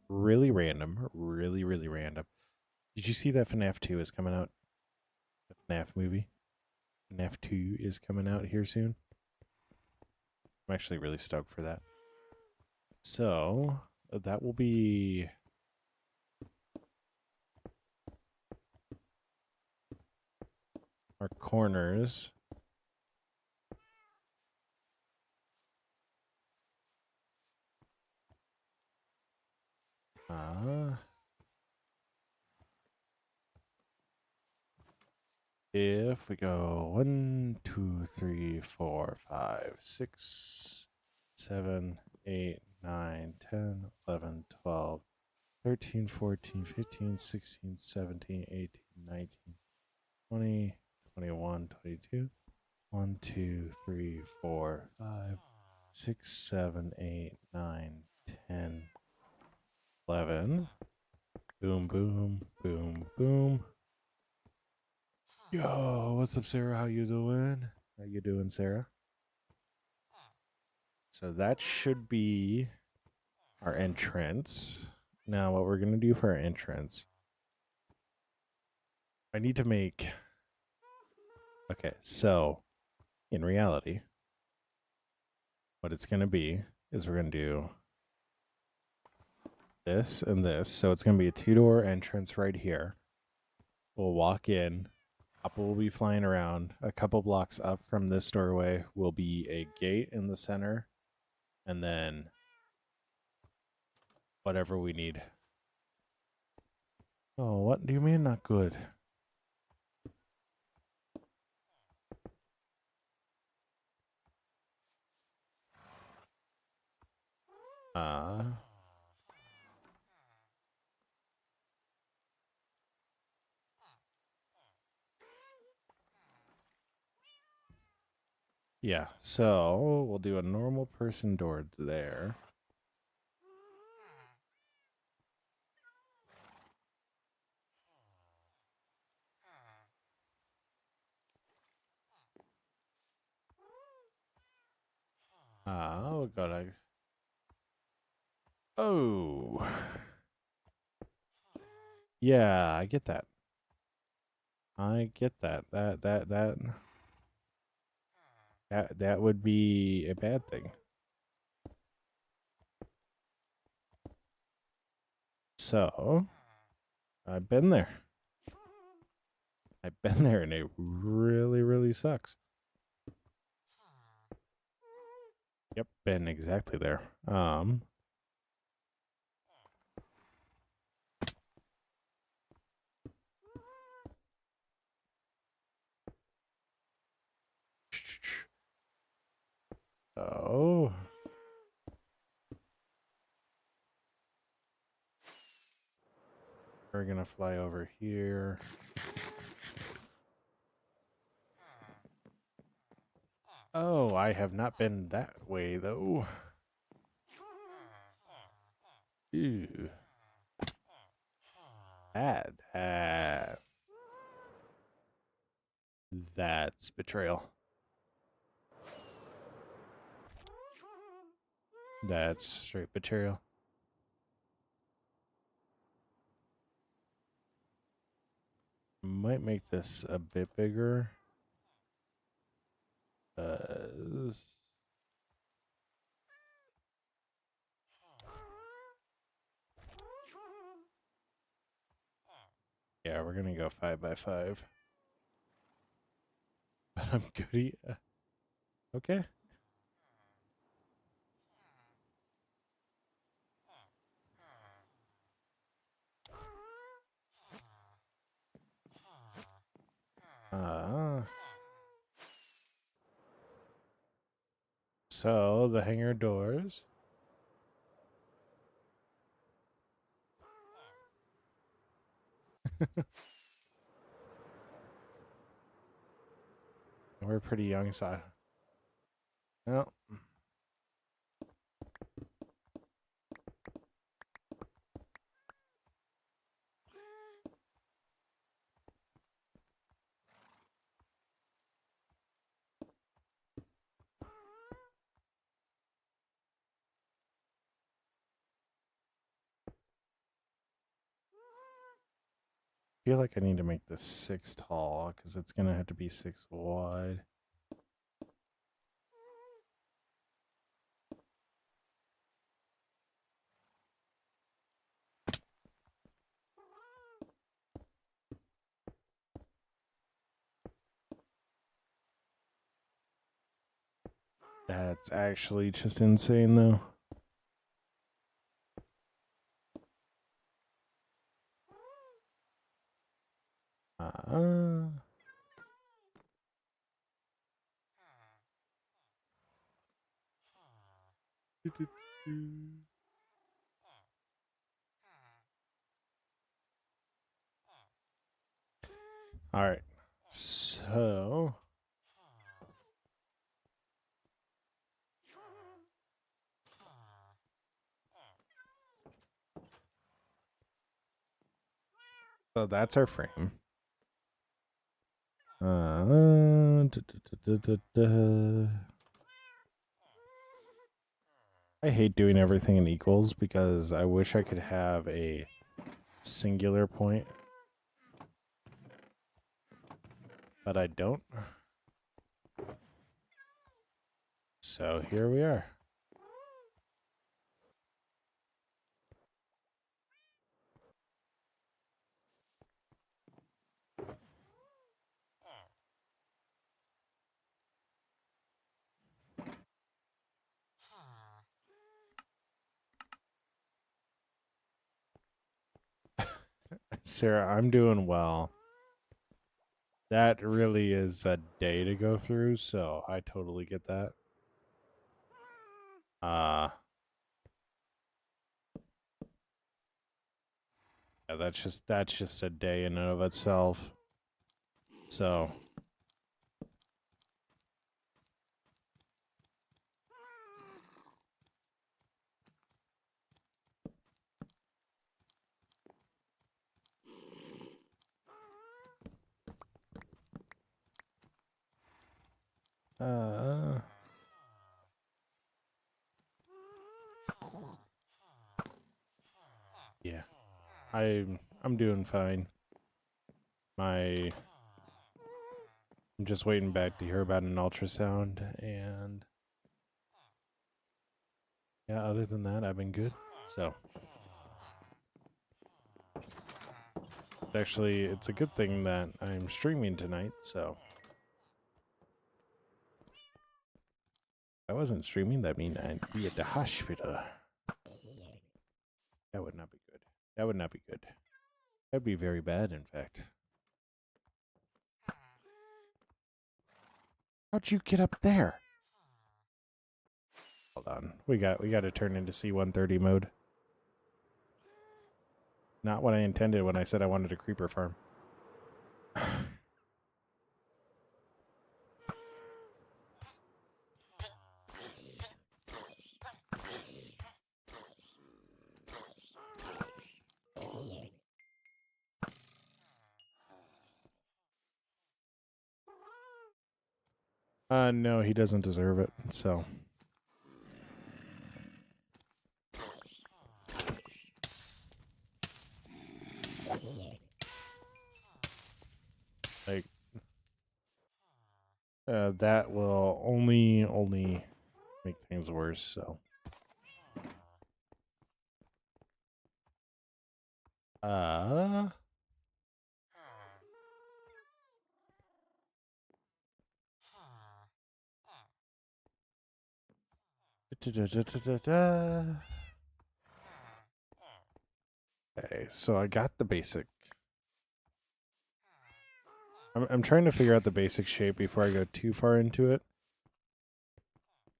S1: Really random. Really, really random. Did you see that FNAF 2 is coming out? The FNAF movie? FNAF 2 is coming out here soon. I'm actually really stoked for that. So, that will be... our corners. If we go 1, 2, 3, 4, 5, 6, 7, 8, 9, 10, 11, 12, 13, 14, 15, 16, 17, 18, 19, 20, 21, 22. 1, 2, 3, 4, 5, 6, 7, 8, 9, 10, 11. Boom, boom, boom, boom. Yo, what's up, Sarah? How you doing? How you doing, Sarah? So that should be our entrance. Now, what we're going to do for our entrance, I need to make... Okay, so in reality, what it's going to be is we're going to do this and this. So it's going to be a 2-door entrance right here. We'll walk in. Appa will be flying around. A couple blocks up from this doorway will be a gate in the center. And then whatever we need. Oh, what do you mean not good? Yeah, so we'll do a normal person door there. Oh, God. Oh. Yeah, I get that. I get that. That would be a bad thing. So, I've been there. I've been there and it really, really sucks. Yep, been exactly there. So we're gonna fly over here. Oh, I have not been that way though. Ew. That's betrayal. That's straight betrayal. Might make this a bit bigger. Yeah, we're gonna go 5x5. But I'm goody. Okay. So the hangar doors. We're pretty young, so well, I feel like I need to make this 6 tall because it's gonna have to be 6 wide. That's actually just insane, though. All right. So that's our frame. I hate doing everything in equals because I wish I could have a singular point, but I don't. So here we are. Sarah, I'm doing well. That really is a day to go through, so I totally get that. Yeah, that's just a day in and of itself. So yeah. I'm doing fine. I'm just waiting back to hear about an ultrasound, and yeah, other than that, I've been good. So actually, it's a good thing that I'm streaming tonight. So if I wasn't streaming, that mean I'd be at the hospital. That would not be good. That would not be good. That'd be very bad, in fact. How'd you get up there? Hold on. We got to turn into C-130 mode. Not what I intended when I said I wanted a creeper farm. No, he doesn't deserve it, so. Like, that will only make things worse, so. Okay, so I got the basic. I'm trying to figure out the basic shape before I go too far into it,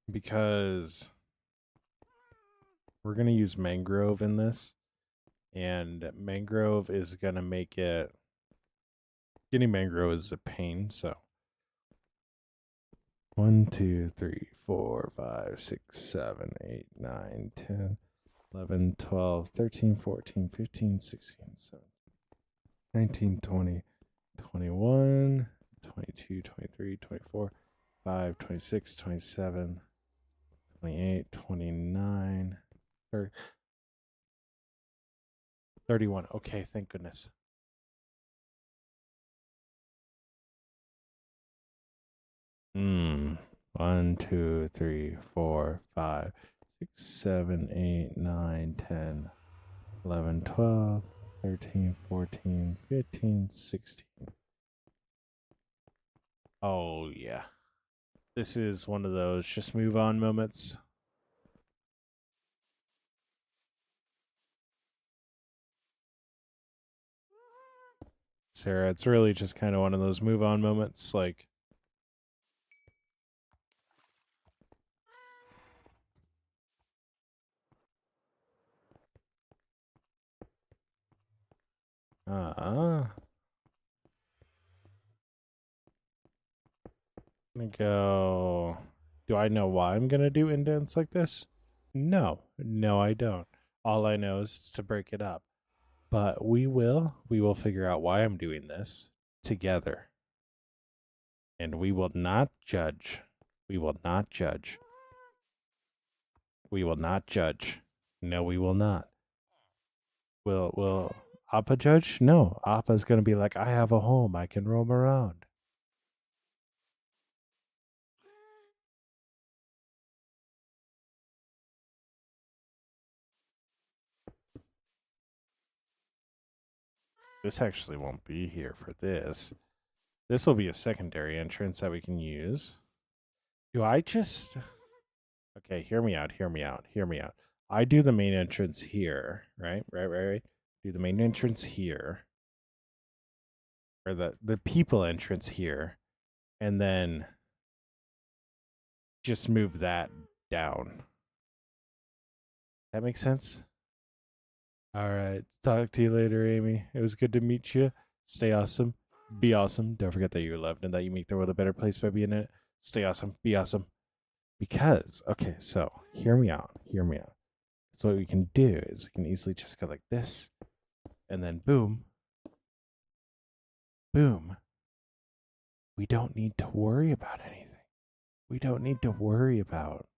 S1: because we're gonna use mangrove in this, and mangrove is gonna make it. Getting mangrove is a pain, so. 1, 2, 3, 4, 5, 6, 7, 8, 9, 10, 11, 12, 13, 14, 15, 16, 17, 19, 20, 21, 22, 23, 24, 5, 26, 27, 28, 29, 30, 31. Okay, thank goodness. Hmm. 1, 2, 3, 4, 5, 6, 7, 8, 9, 10, 11, 12, 13, 14, 15, 16. Oh, yeah. This is one of those just move on moments. Sarah, it's really just kind of one of those move on moments. Like, I'm gonna go. Do I know why I'm gonna do indents like this? No, I don't. All I know is to break it up. But we will figure out why I'm doing this together. And we will not judge. We will not judge. We will not judge. No, we will not. Will Appa judge? No. Appa's gonna be like, I have a home. I can roam around. This actually won't be here for this. This will be a secondary entrance that we can use. Do I just... Okay, hear me out. I do the main entrance here, right? Do the main entrance here. Or the people entrance here. And then just move that down. That makes sense? All right. Talk to you later, Amy. It was good to meet you. Stay awesome. Be awesome. Don't forget that you're loved and that you make the world a better place by being in it. Stay awesome. Be awesome. Because, okay, so hear me out. So what we can do is we can easily just go like this. And then boom. Boom. We don't need to worry about anything. We don't need to worry about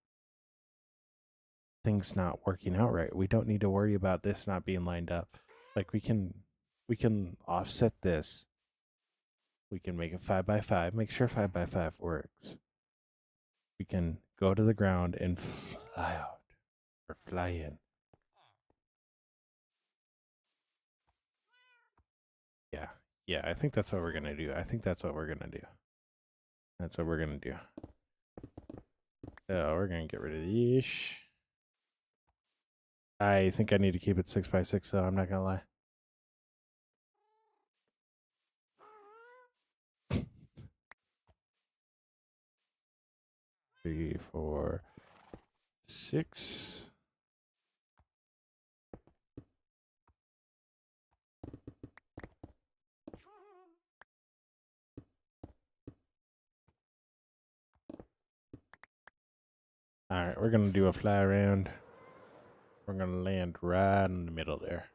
S1: things not working out right. We don't need to worry about this not being lined up. Like we can offset this. We can make it 5x5. Make sure 5x5 works. We can go to the ground and fly out or fly in. Yeah, I think that's what we're gonna do. That's what we're gonna do. So we're gonna get rid of this. I think I need to keep it 6x6, though. I'm not gonna lie. 3, 4, 6. All right, we're gonna do a fly around. We're gonna land right in the middle there.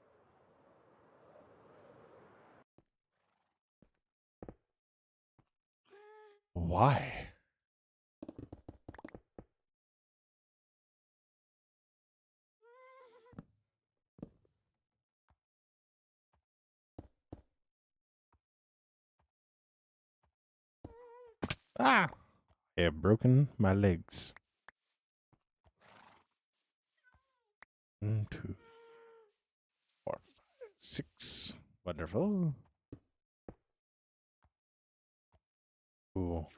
S1: Why? Ah! I have broken my legs. 1, 2, 4, 5, 6. Wonderful. Cool.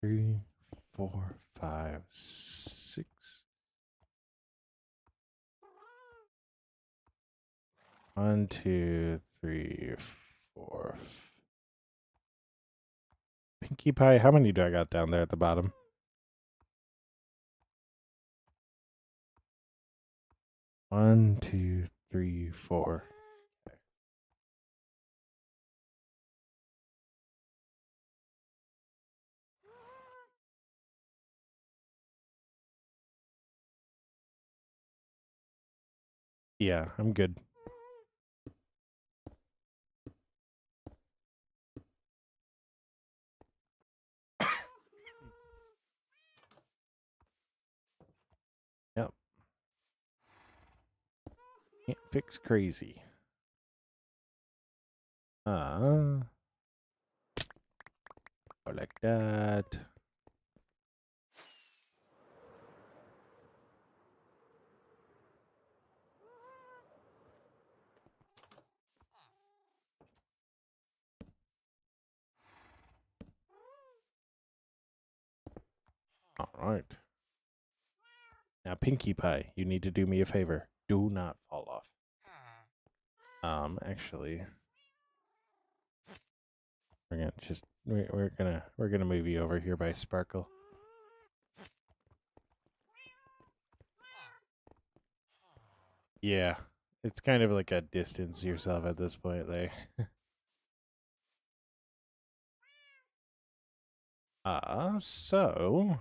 S1: 3, 4, 5, 6. 1, 2, 3, 4. Pinkie Pie, how many do I got down there at the bottom? 1, 2, 3, 4. Yeah, I'm good. Yep. Can't fix crazy. Go like that. All right. Now, Pinkie Pie, you need to do me a favor. Do not fall off. Actually, we're gonna move you over here by Sparkle. Yeah, it's kind of like a distance yourself at this point, like. So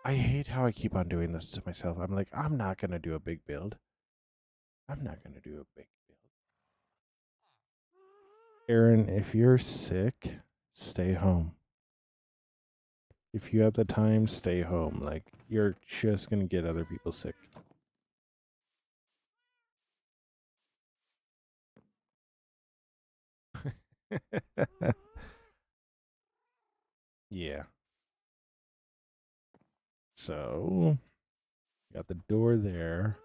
S1: I hate how I keep on doing this to myself. I'm like, I'm not gonna do a big build. I'm not gonna do a big build. Aaron, if you're sick, stay home. If you have the time, stay home. Like, you're just gonna get other people sick. Yeah. So, got the door there.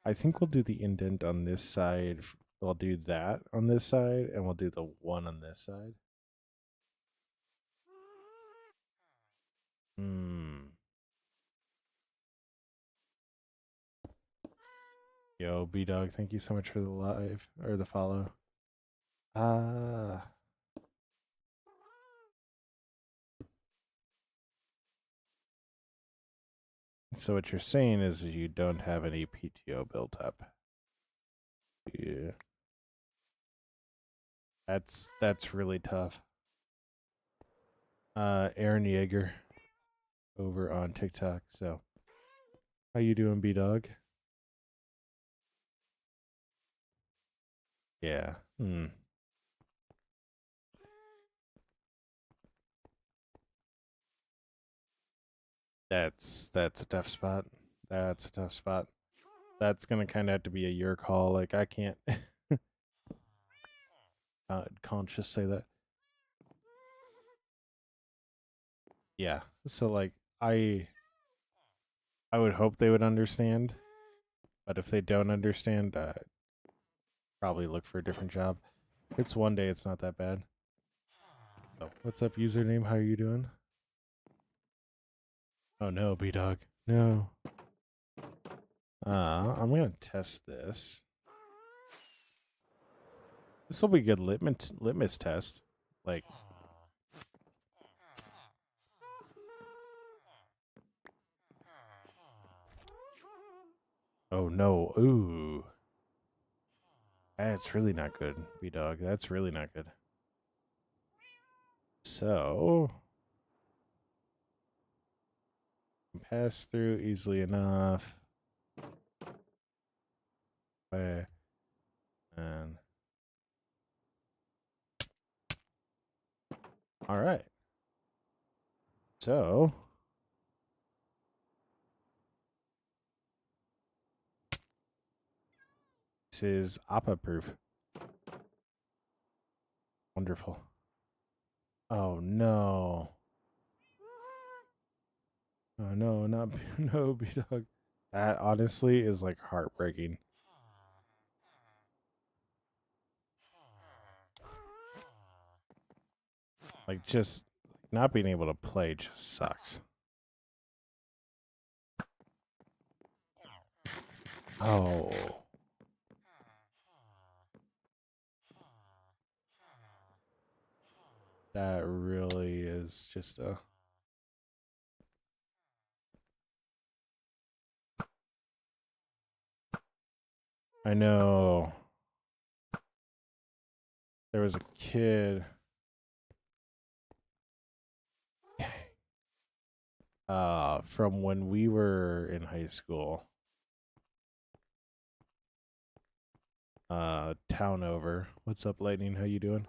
S1: I think we'll do the indent on this side. We'll do that on this side, and we'll do the one on this side. Yo, B Dog, thank you so much for the live or the follow. So what you're saying is you don't have any PTO built up. Yeah. That's really tough. Aaron Yeager over on TikTok. So how you doing, B Dog? Yeah. That's a tough spot. That's a tough spot. That's gonna kind of have to be a your call. Like, I can't can't just say that. Yeah. So like I would hope they would understand, but if they don't understand, probably look for a different job. It's one day. It's not that bad. So, what's up, username? How are you doing? Oh no, B Dog. No. I'm gonna test this. This will be a good litmus test. Like, Oh no. Ooh. That's really not good, B Dog. That's really not good. So pass through easily enough. And all right. So this is Appa proof. Wonderful. Oh no. Oh no, not no B Dog. That honestly is like heartbreaking. Like just not being able to play just sucks. Oh. That really is just a I know there was a kid from when we were in high school. Town over. What's up, Lightning? How you doing?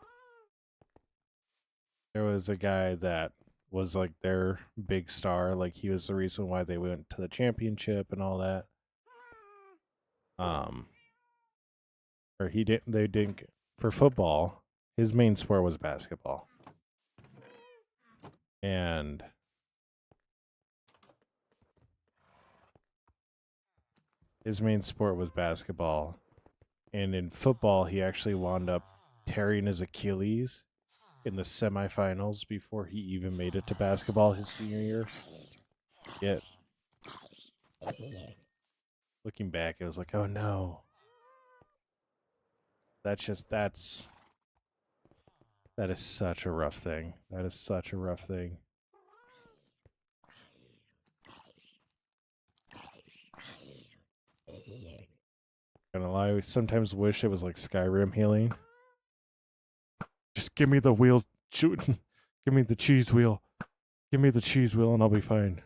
S1: There was a guy that was like their big star, like he was the reason why they went to the championship and all that. Um or he didn't they didn't for football, his main sport was basketball. And his main sport was basketball. And in football, he actually wound up tearing his Achilles in the semifinals before he even made it to basketball his senior year. Yet, looking back, it was like, oh no. That is such a rough thing. That is such a rough thing. Gonna lie, we sometimes wish it was like Skyrim healing. Just give me the wheel. Shoot. Give me the cheese wheel. Give me the cheese wheel and I'll be fine.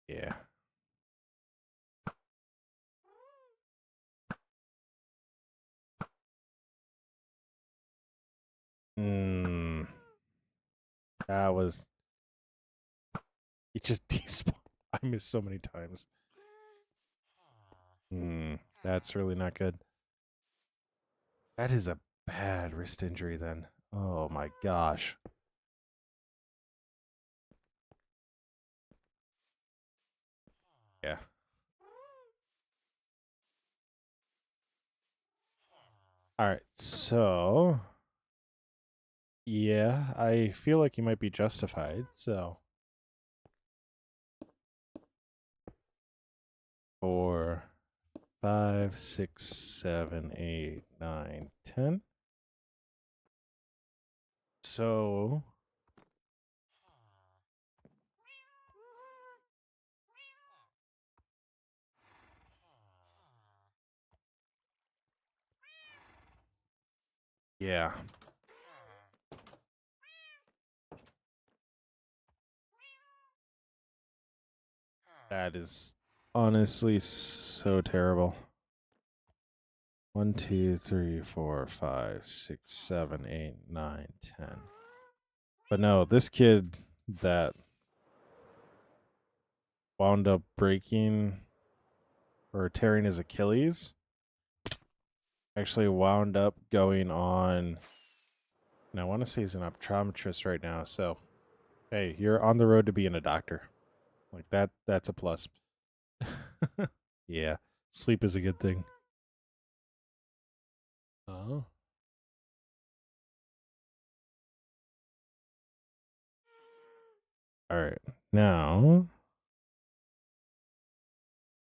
S1: Yeah. Hmm. That was. It just despawned. I missed so many times. Hmm. That's really not good. That is a bad wrist injury then. Oh my gosh. Yeah. All right. So, yeah, I feel like you might be justified. So, 4, 5, 6, 7, 8, 9, 10. So, yeah, that is honestly so terrible. 1, 2, 3, 4, 5, 6, 7, 8, 9, 10. But no, this kid that wound up breaking or tearing his Achilles actually wound up going on. And I want to say he's an optometrist right now. So, hey, you're on the road to being a doctor. Like that's a plus. Yeah, sleep is a good thing. Oh. All right. Now,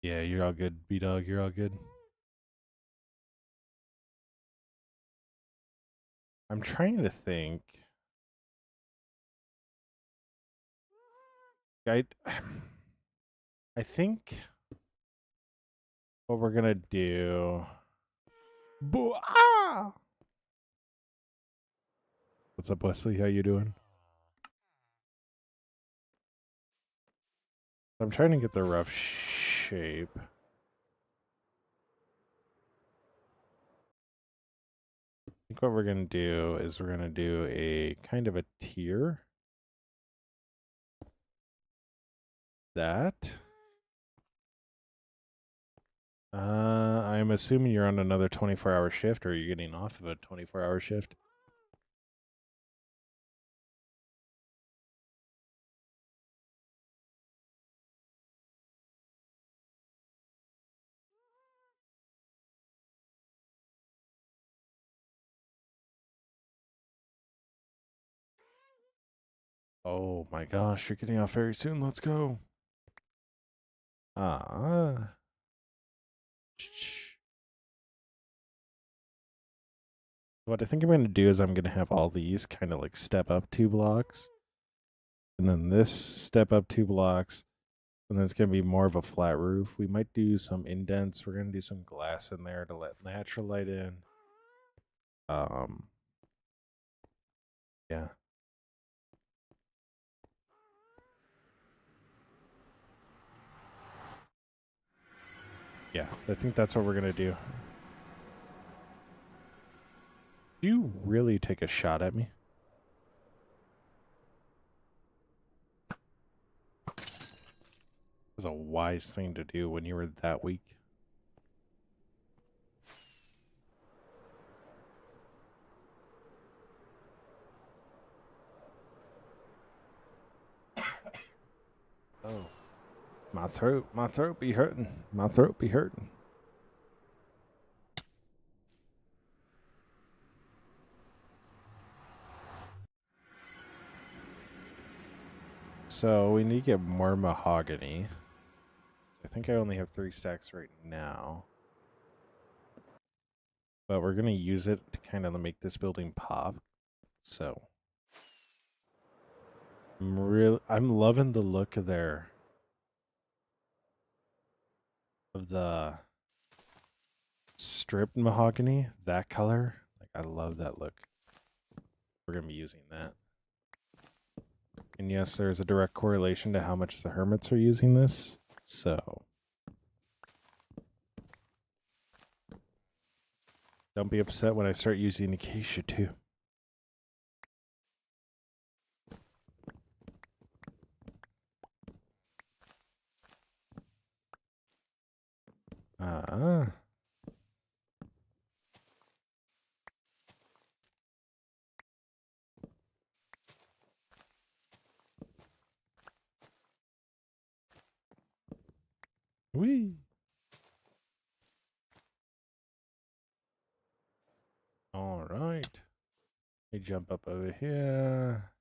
S1: yeah, you're all good, B Dog. You're all good. I'm trying to think. I I think what we're gonna do. Ah! What's up, Wesley? How you doing? I'm trying to get the rough shape. I think what we're gonna do is we're gonna do a kind of a tier. That. I'm assuming you're on another 24-hour shift, or are you getting off of a 24-hour shift? Oh my gosh, you're getting off very soon. Let's go. Ah. What I think I'm going to do is I'm going to have all these kind of like step up 2 blocks. And then this step up 2 blocks. And then it's going to be more of a flat roof. We might do some indents. We're going to do some glass in there to let natural light in. Yeah. Yeah, I think that's what we're going to do. Do you really take a shot at me? It was a wise thing to do when you were that weak. Oh. My throat be hurting. My throat be hurting. So we need to get more mahogany. I think I only have 3 stacks right now. But we're going to use it to kind of make this building pop. So I'm loving the look of the stripped mahogany, that color. Like, I love that look. We're going to be using that. And yes, there's a direct correlation to how much the hermits are using this. So don't be upset when I start using acacia too. Whee! All right. Let me jump up over here.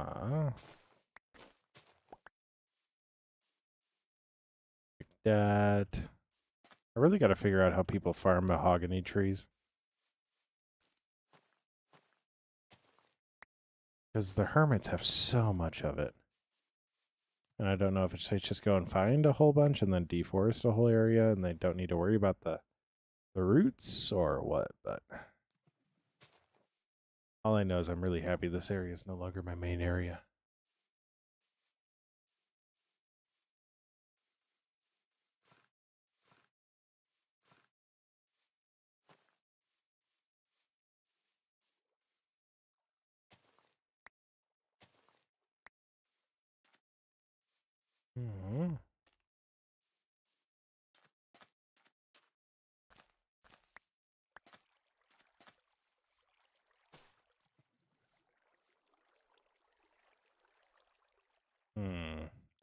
S1: Like that. I really got to figure out how people farm mahogany trees. Because the hermits have so much of it. And I don't know if it's they just go and find a whole bunch and then deforest a whole area and they don't need to worry about the roots or what, but all I know is I'm really happy this area is no longer my main area. Mm-hmm.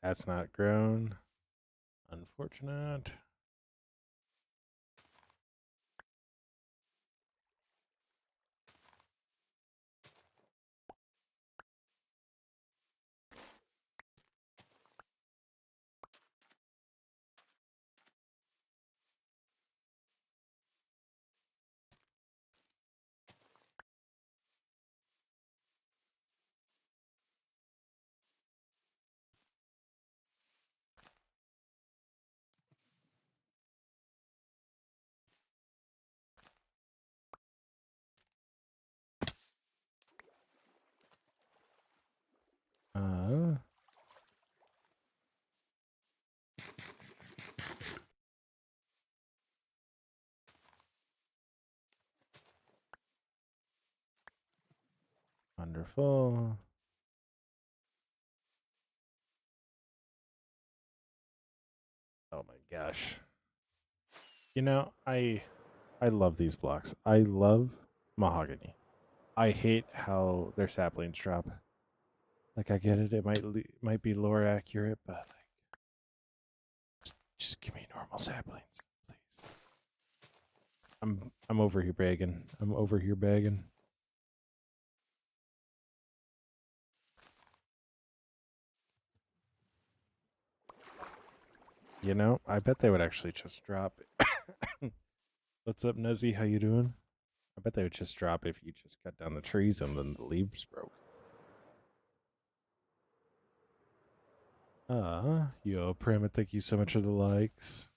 S1: That's not grown. Unfortunate. Wonderful. Oh my gosh. You know, I love these blocks. I love mahogany. I hate how their saplings drop. Like I get it, it might be lore accurate, but like just give me normal saplings, please. I'm over here begging. I'm over here begging. You know, I bet they would actually just drop. What's up, Nuzzy? How you doing? I bet they would just drop if you just cut down the trees and then the leaves broke. Yo, Prim, thank you so much for the likes.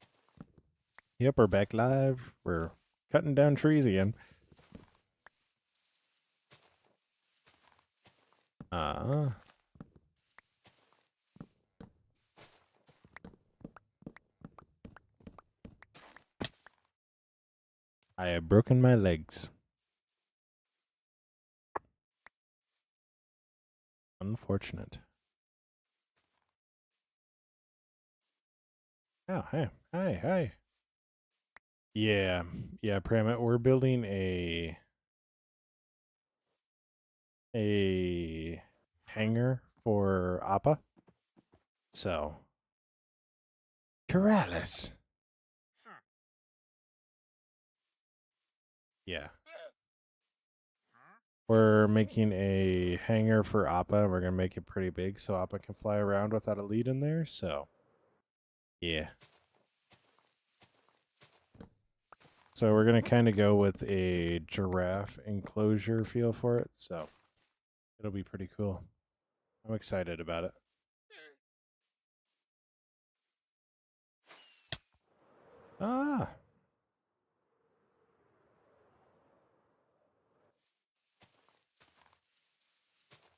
S1: Yep, we're back live. We're cutting down trees again. I have broken my legs. Unfortunate. Oh, hey. Hey. Yeah. Yeah, Pram, we're building a hangar for Appa. So, Corrales. Yeah. We're making a hangar for Appa. We're going to make it pretty big so Appa can fly around without a lead in there. So, yeah. So we're going to kind of go with a giraffe enclosure feel for it. So, it'll be pretty cool. I'm excited about it. Ah.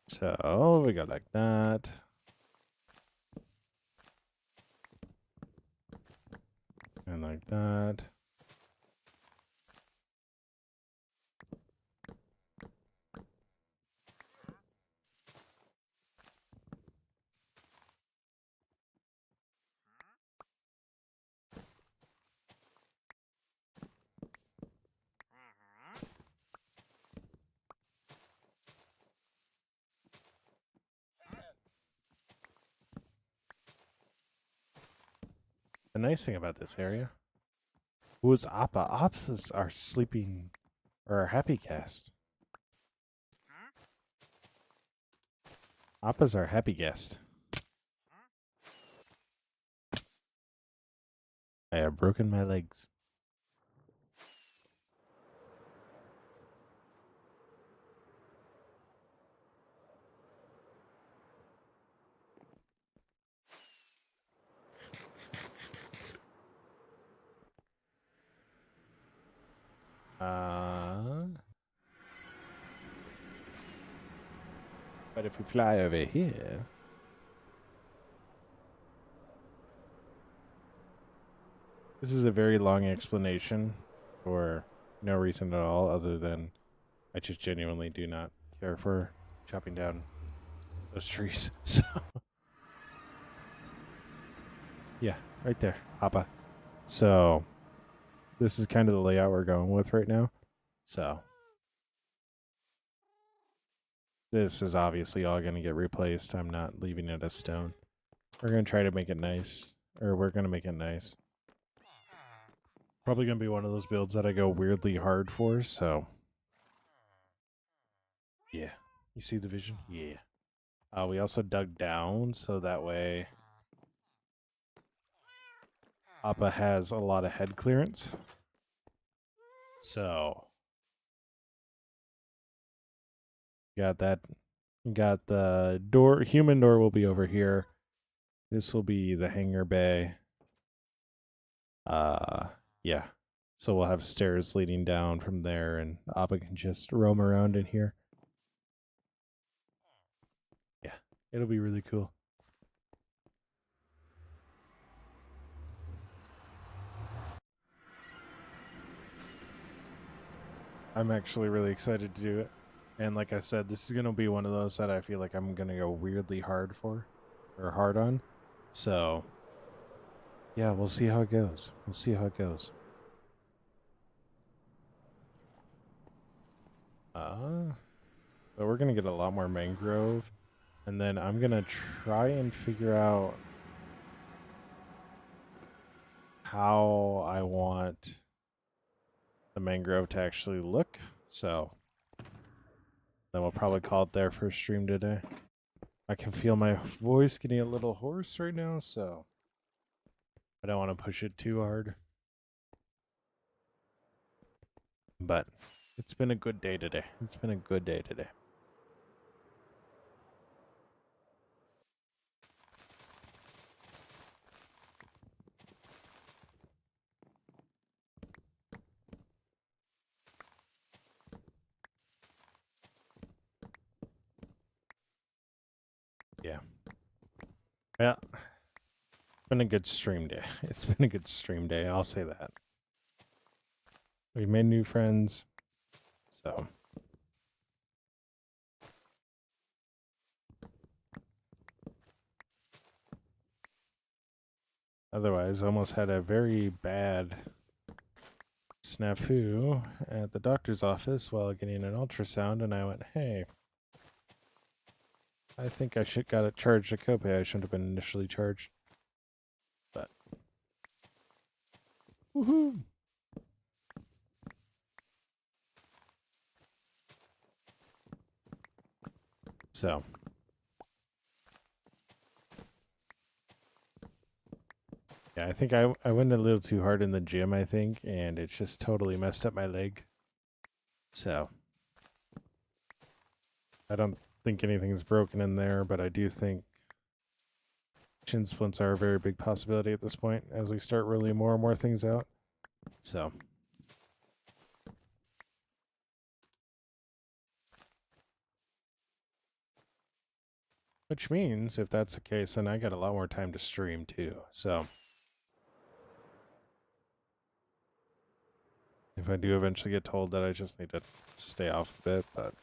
S1: So we got like that. And like that. The nice thing about this area was Appa. Appas are sleeping or are happy cast. Appa's our happy guest. I have broken my legs. But if we fly over here, this is a very long explanation for no reason at all other than I just genuinely do not care for chopping down those trees. So, yeah, right there, Appa. So, this is kind of the layout we're going with right now. So, this is obviously all going to get replaced. I'm not leaving it as stone. We're going to try to make it nice. Or we're going to make it nice. Probably going to be one of those builds that I go weirdly hard for, so. Yeah. You see the vision? Yeah. We also dug down, so that way Appa has a lot of head clearance. So. Got that. Got the door. Human door will be over here. This will be the hangar bay. Yeah. So we'll have stairs leading down from there, and Appa can just roam around in here. Yeah, it'll be really cool. I'm actually really excited to do it. And like I said, this is gonna be one of those that I feel like I'm gonna go weirdly hard for, or hard on. So yeah, we'll see how it goes. We'll see how it goes. But we're gonna get a lot more mangrove, and then I'm gonna try and figure out how I want the mangrove to actually look. So then we'll probably call it there for stream today. I can feel my voice getting a little hoarse right now, so I don't want to push it too hard. But it's been a good day today. It's been a good day today. Yeah. Yeah. It's been a good stream day. It's been a good stream day. I'll say that. We made new friends. So otherwise, I almost had a very bad snafu at the doctor's office while getting an ultrasound, and I went, hey, I think I should got it charged a copay. I shouldn't have been initially charged. But woohoo! So yeah, I think I went a little too hard in the gym, I think, and it just totally messed up my leg. So I don't think anything's broken in there, but I do think shin splints are a very big possibility at this point as we start rolling more and more things out. So which means if that's the case, then I got a lot more time to stream too. So if I do eventually get told that, I just need to stay off a bit, but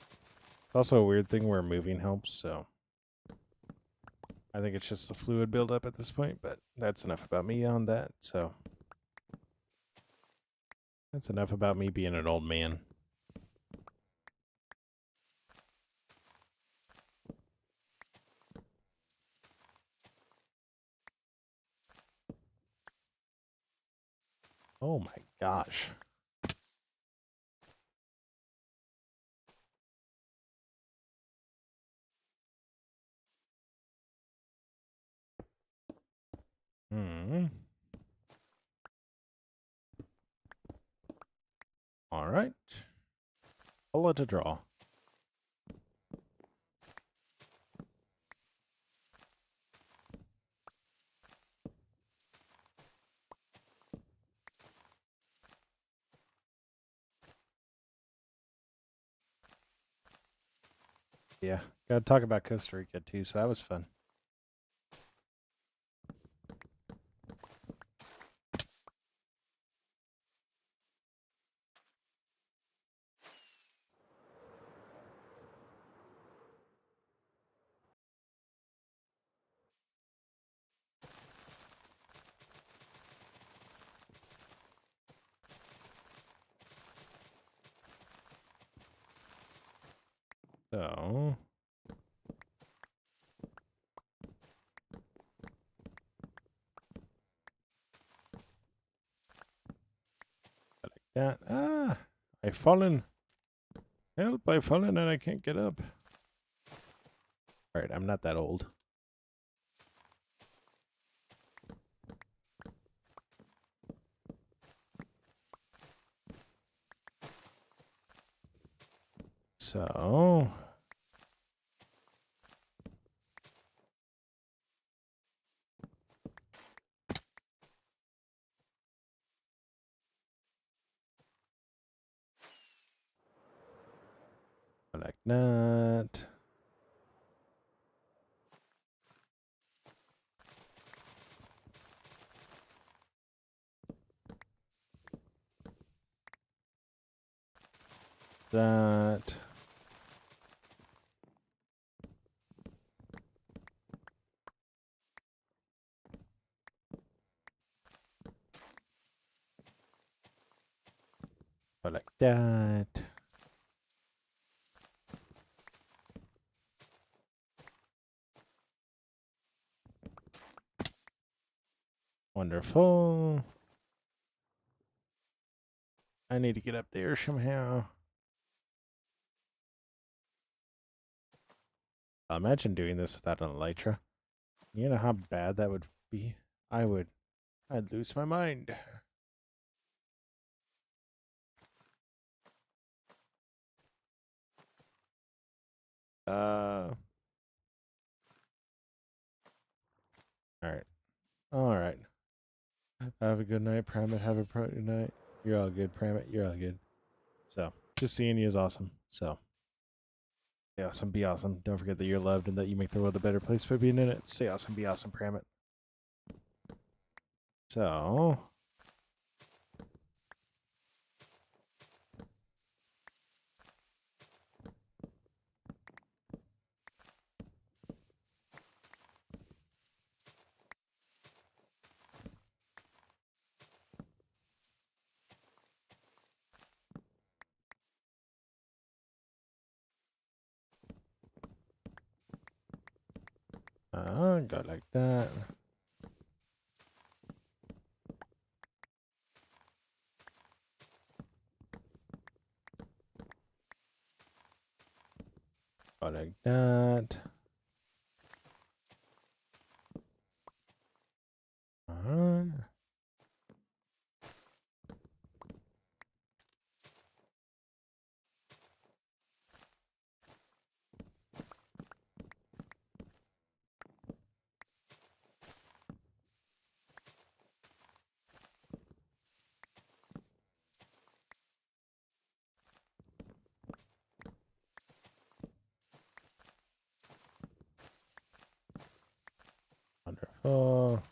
S1: it's also a weird thing where moving helps, so I think it's just the fluid buildup at this point, but that's enough about me on that, so that's enough about me being an old man. Oh my gosh. Hmm. All right. I'll let it draw. Yeah. Gotta talk about Costa Rica too, so that was fun. So like that. Ah, I've fallen. Help, I've fallen and I can't get up. All right, I'm not that old. So like that. That. Go like that. Wonderful. I need to get up there somehow. Imagine doing this without an elytra. You know how bad that would be? I'd lose my mind. Alright. Alright. Have a good night, Pramit. Have a good night. You're all good, Pramit. You're all good. So, just seeing you is awesome. So, stay awesome, be awesome. Don't forget that you're loved and that you make the world a better place by being in it. Stay awesome, be awesome, Pramit. So, go like that. Go like that. Wonderful.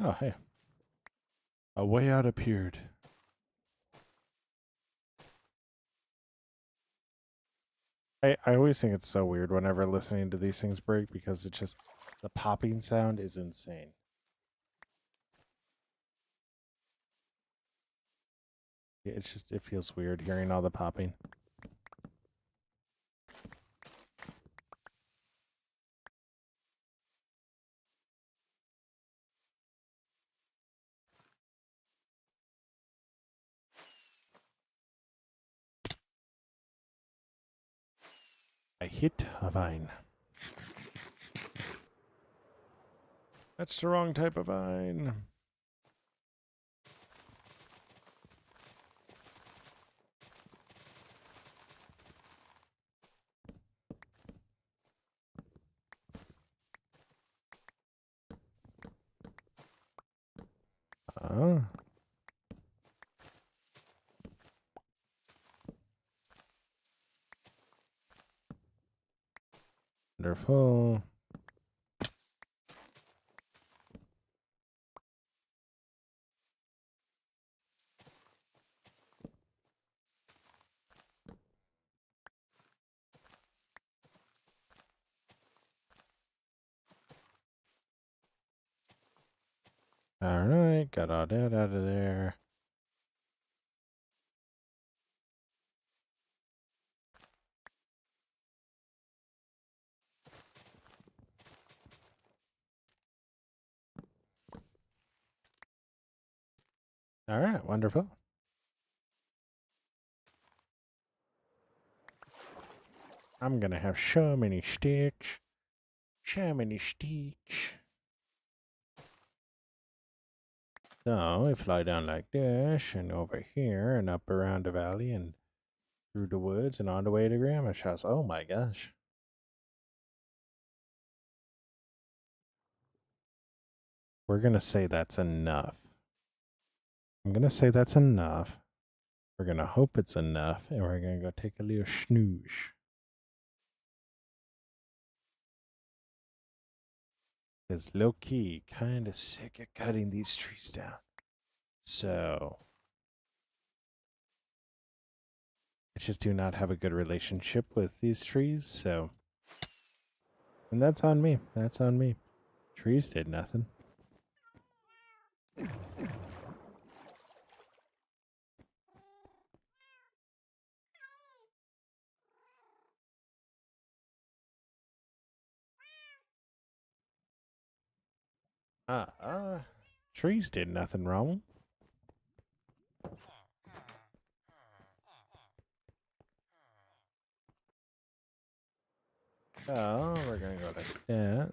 S1: Oh, hey. A way out appeared. I always think it's so weird whenever listening to these things break because it's just the popping sound is insane. It's just, it feels weird hearing all the popping. I hit a vine. That's the wrong type of vine. Wonderful. Alright, got all that out of there. Alright, wonderful. I'm gonna have so many sticks. So many sticks. So we fly down like this and over here and up around the valley and through the woods and on the way to Grandma's house. Oh my gosh. We're gonna say that's enough. I'm gonna say that's enough. We're gonna hope it's enough and we're gonna go take a little snooze. Because low key, kind of sick of cutting these trees down. So I just do not have a good relationship with these trees. So, and that's on me. That's on me. Trees did nothing. Trees did nothing wrong. So we're gonna go like that.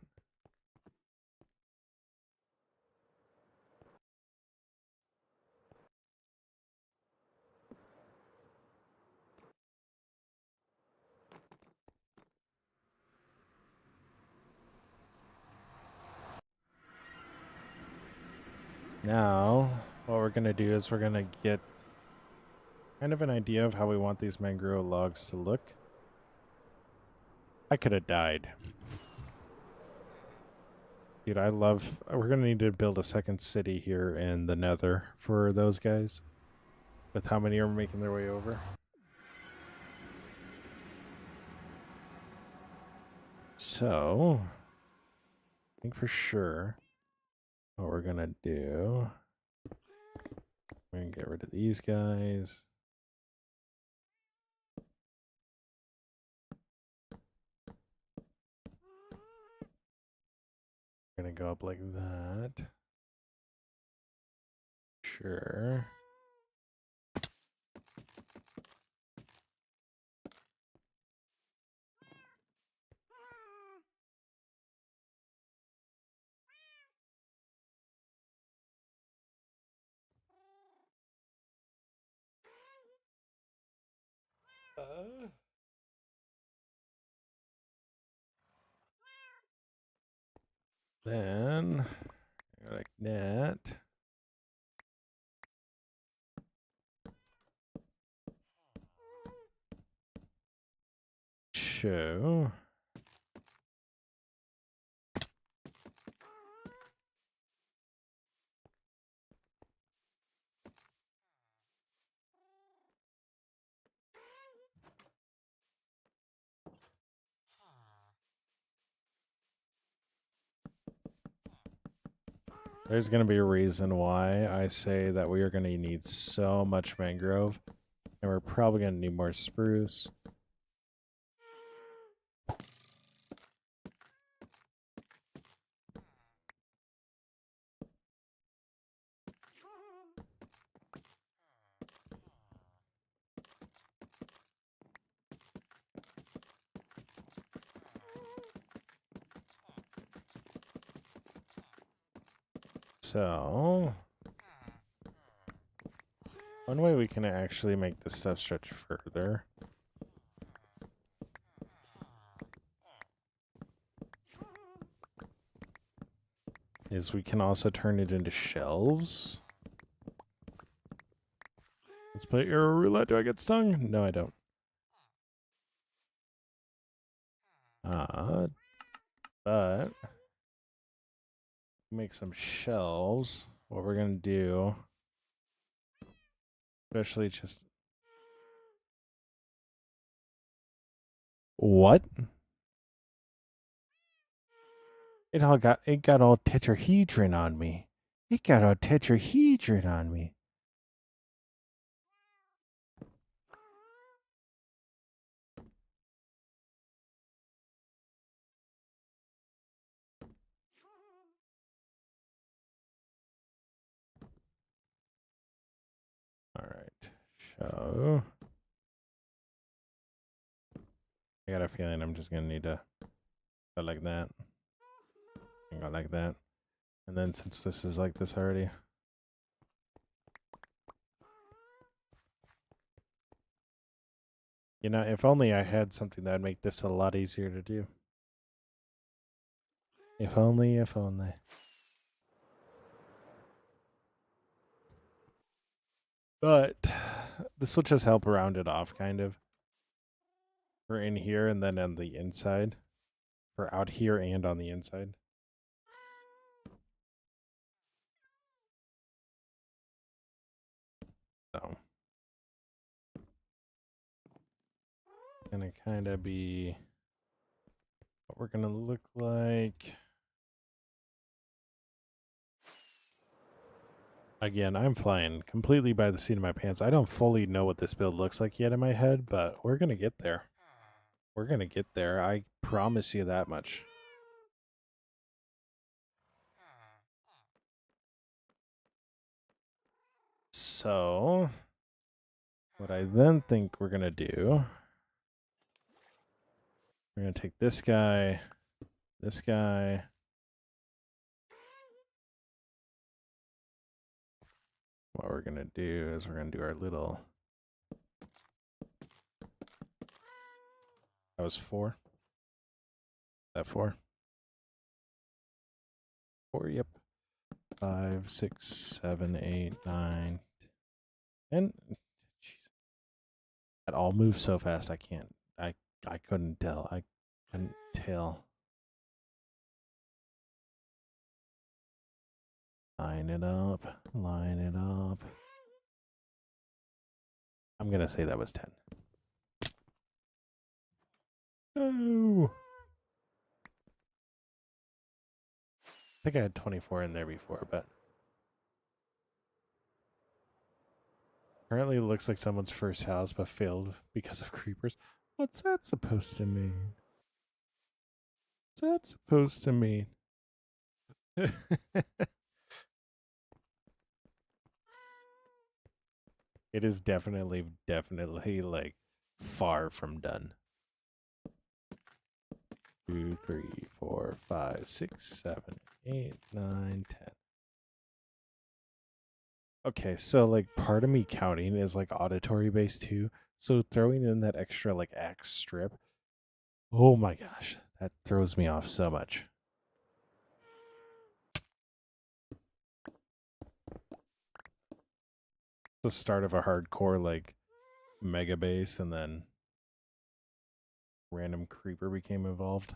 S1: Now, what we're gonna do is we're gonna get kind of an idea of how we want these mangrove logs to look. I could have died. Dude, I love... We're gonna need to build a second city here in the Nether for those guys. With how many are making their way over. So, I think for sure what we're gonna do... We're gonna get rid of these guys. We're gonna go up like that. Sure. Then, like that. Show. There's going to be a reason why I say that we are going to need so much mangrove. And we're probably going to need more spruce. So, one way we can actually make this stuff stretch further is we can also turn it into shelves. Let's play arrow roulette. Do I get stung? No, I don't. But make some shelves. What we're gonna do, especially just what? It got all tetrahedron on me. It got all tetrahedron on me. All right. So I got a feeling I'm just gonna need to go like that. And go like that. And then since this is like this already. You know, if only I had something that would make this a lot easier to do. If only, if only. But this will just help round it off, kind of. We're in here and then on the inside. We're out here and on the inside. So. Gonna kind of be what we're gonna look like. Again, I'm flying completely by the seat of my pants. I don't fully know what this build looks like yet in my head, but we're gonna get there. We're gonna get there. I promise you that much. So, what I then think we're going to do, we're going to take this guy. What we're going to do is we're going to do our little. That was 4. That 4? 4, yep. 5, 6, 7, 8, 9, 10. Jeez. That all moves so fast I can't. I couldn't tell. I couldn't tell. Line it up. Line it up. I'm going to say that was 10. Oh. I think I had 24 in there before, but apparently it looks like someone's first house but failed because of creepers. What's that supposed to mean? What's that supposed to mean? It is definitely like far from done. 2, 3, 4, 5, 6, 7, 8, 9, 10. Okay, so like part of me counting is like auditory based too. So throwing in that extra like axe strip, oh my gosh, that throws me off so much. The start of a hardcore like mega base, and then random creeper became involved.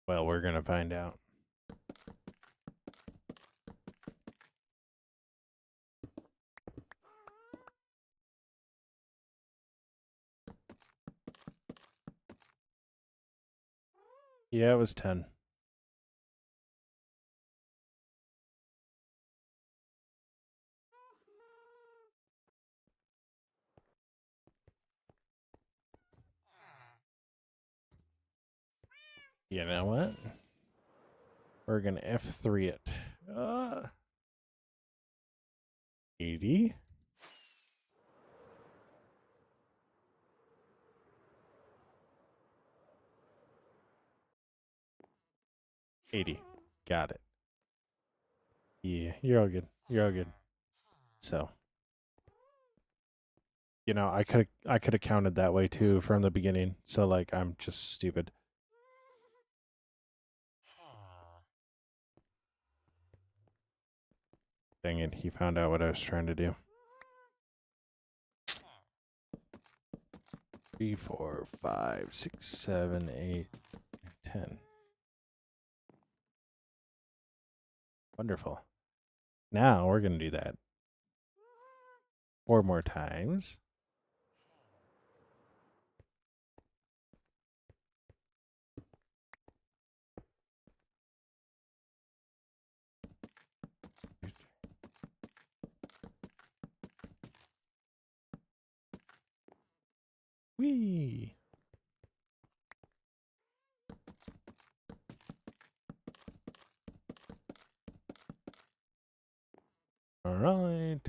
S1: Well, we're gonna find out. Yeah, it was 10. You know what? We're gonna F3 it. 80. 80. Got it. Yeah, you're all good. You're all good. So, you know, I could have counted that way too from the beginning. So like I'm just stupid. Dang it, he found out what I was trying to do. 3, 4, 5, 6, 7, 8, 10. Wonderful. Now we're gonna do that 4 more times. Whee! All right.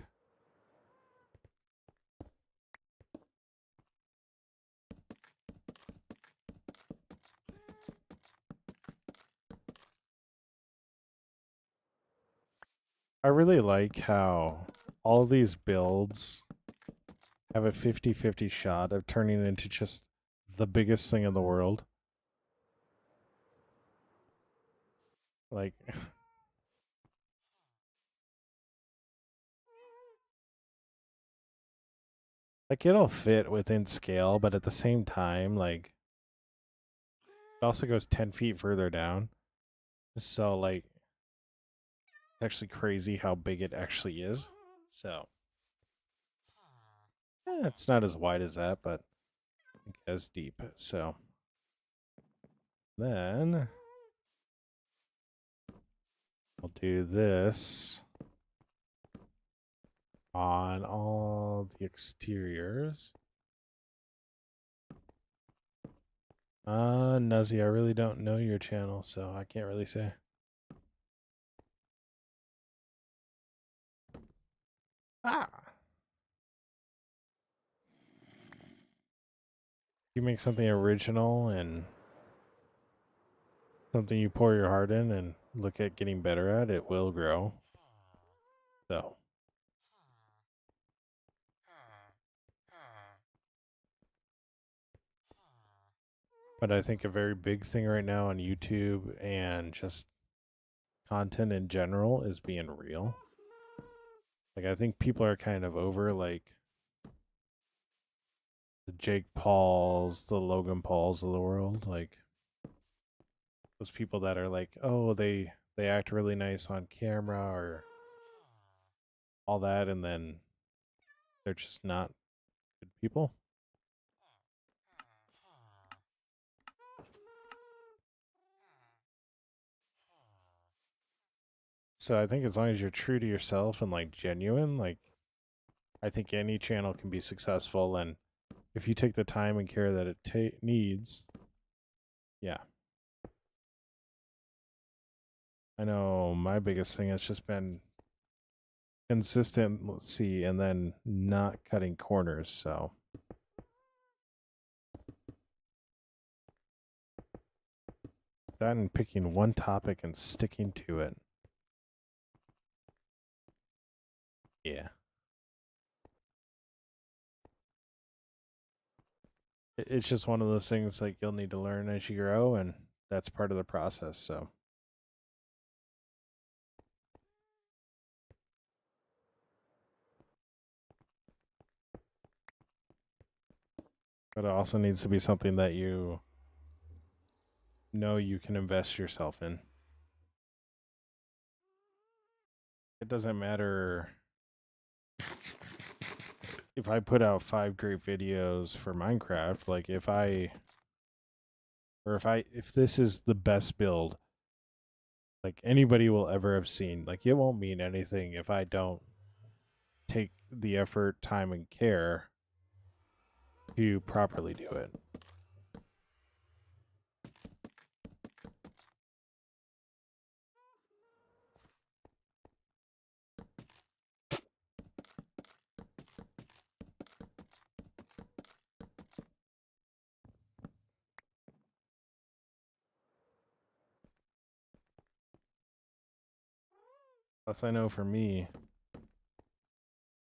S1: I really like how all these builds have a 50-50 shot of turning into just the biggest thing in the world. Like like it'll fit within scale, but at the same time, like it also goes 10 feet further down. So like it's actually crazy how big it actually is. So it's not as wide as that, but as deep. So then I'll do this on all the exteriors. Nuzzy, I really don't know your channel, so I can't really say. Ah! You make something original and something you pour your heart in and look at getting better at, it will grow. So. But I think a very big thing right now on YouTube and just content in general is being real. Like, I think people are kind of over, like, the Jake Pauls, the Logan Pauls of the world. Like, those people that are like, oh, they act really nice on camera or all that, and then they're just not good people. So I think as long as you're true to yourself and like genuine, like I think any channel can be successful, and if you take the time and care that it needs, yeah. I know my biggest thing has just been consistency and then not cutting corners, so that and picking one topic and sticking to it. Yeah. It's just one of those things like you'll need to learn as you grow, and that's part of the process, so. But it also needs to be something that you know you can invest yourself in. It doesn't matter if I put out 5 great videos for Minecraft, like if this is the best build like anybody will ever have seen, like it won't mean anything if I don't take the effort, time, and care to properly do it. Plus, I know for me,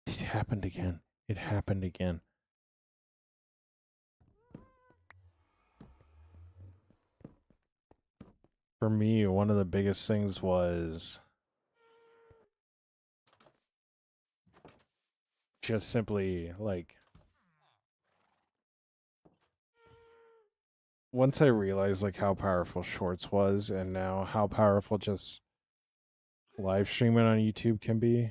S1: it happened again. It happened again. For me, one of the biggest things was just simply like once I realized like how powerful shorts was and now how powerful just live streaming on YouTube can be,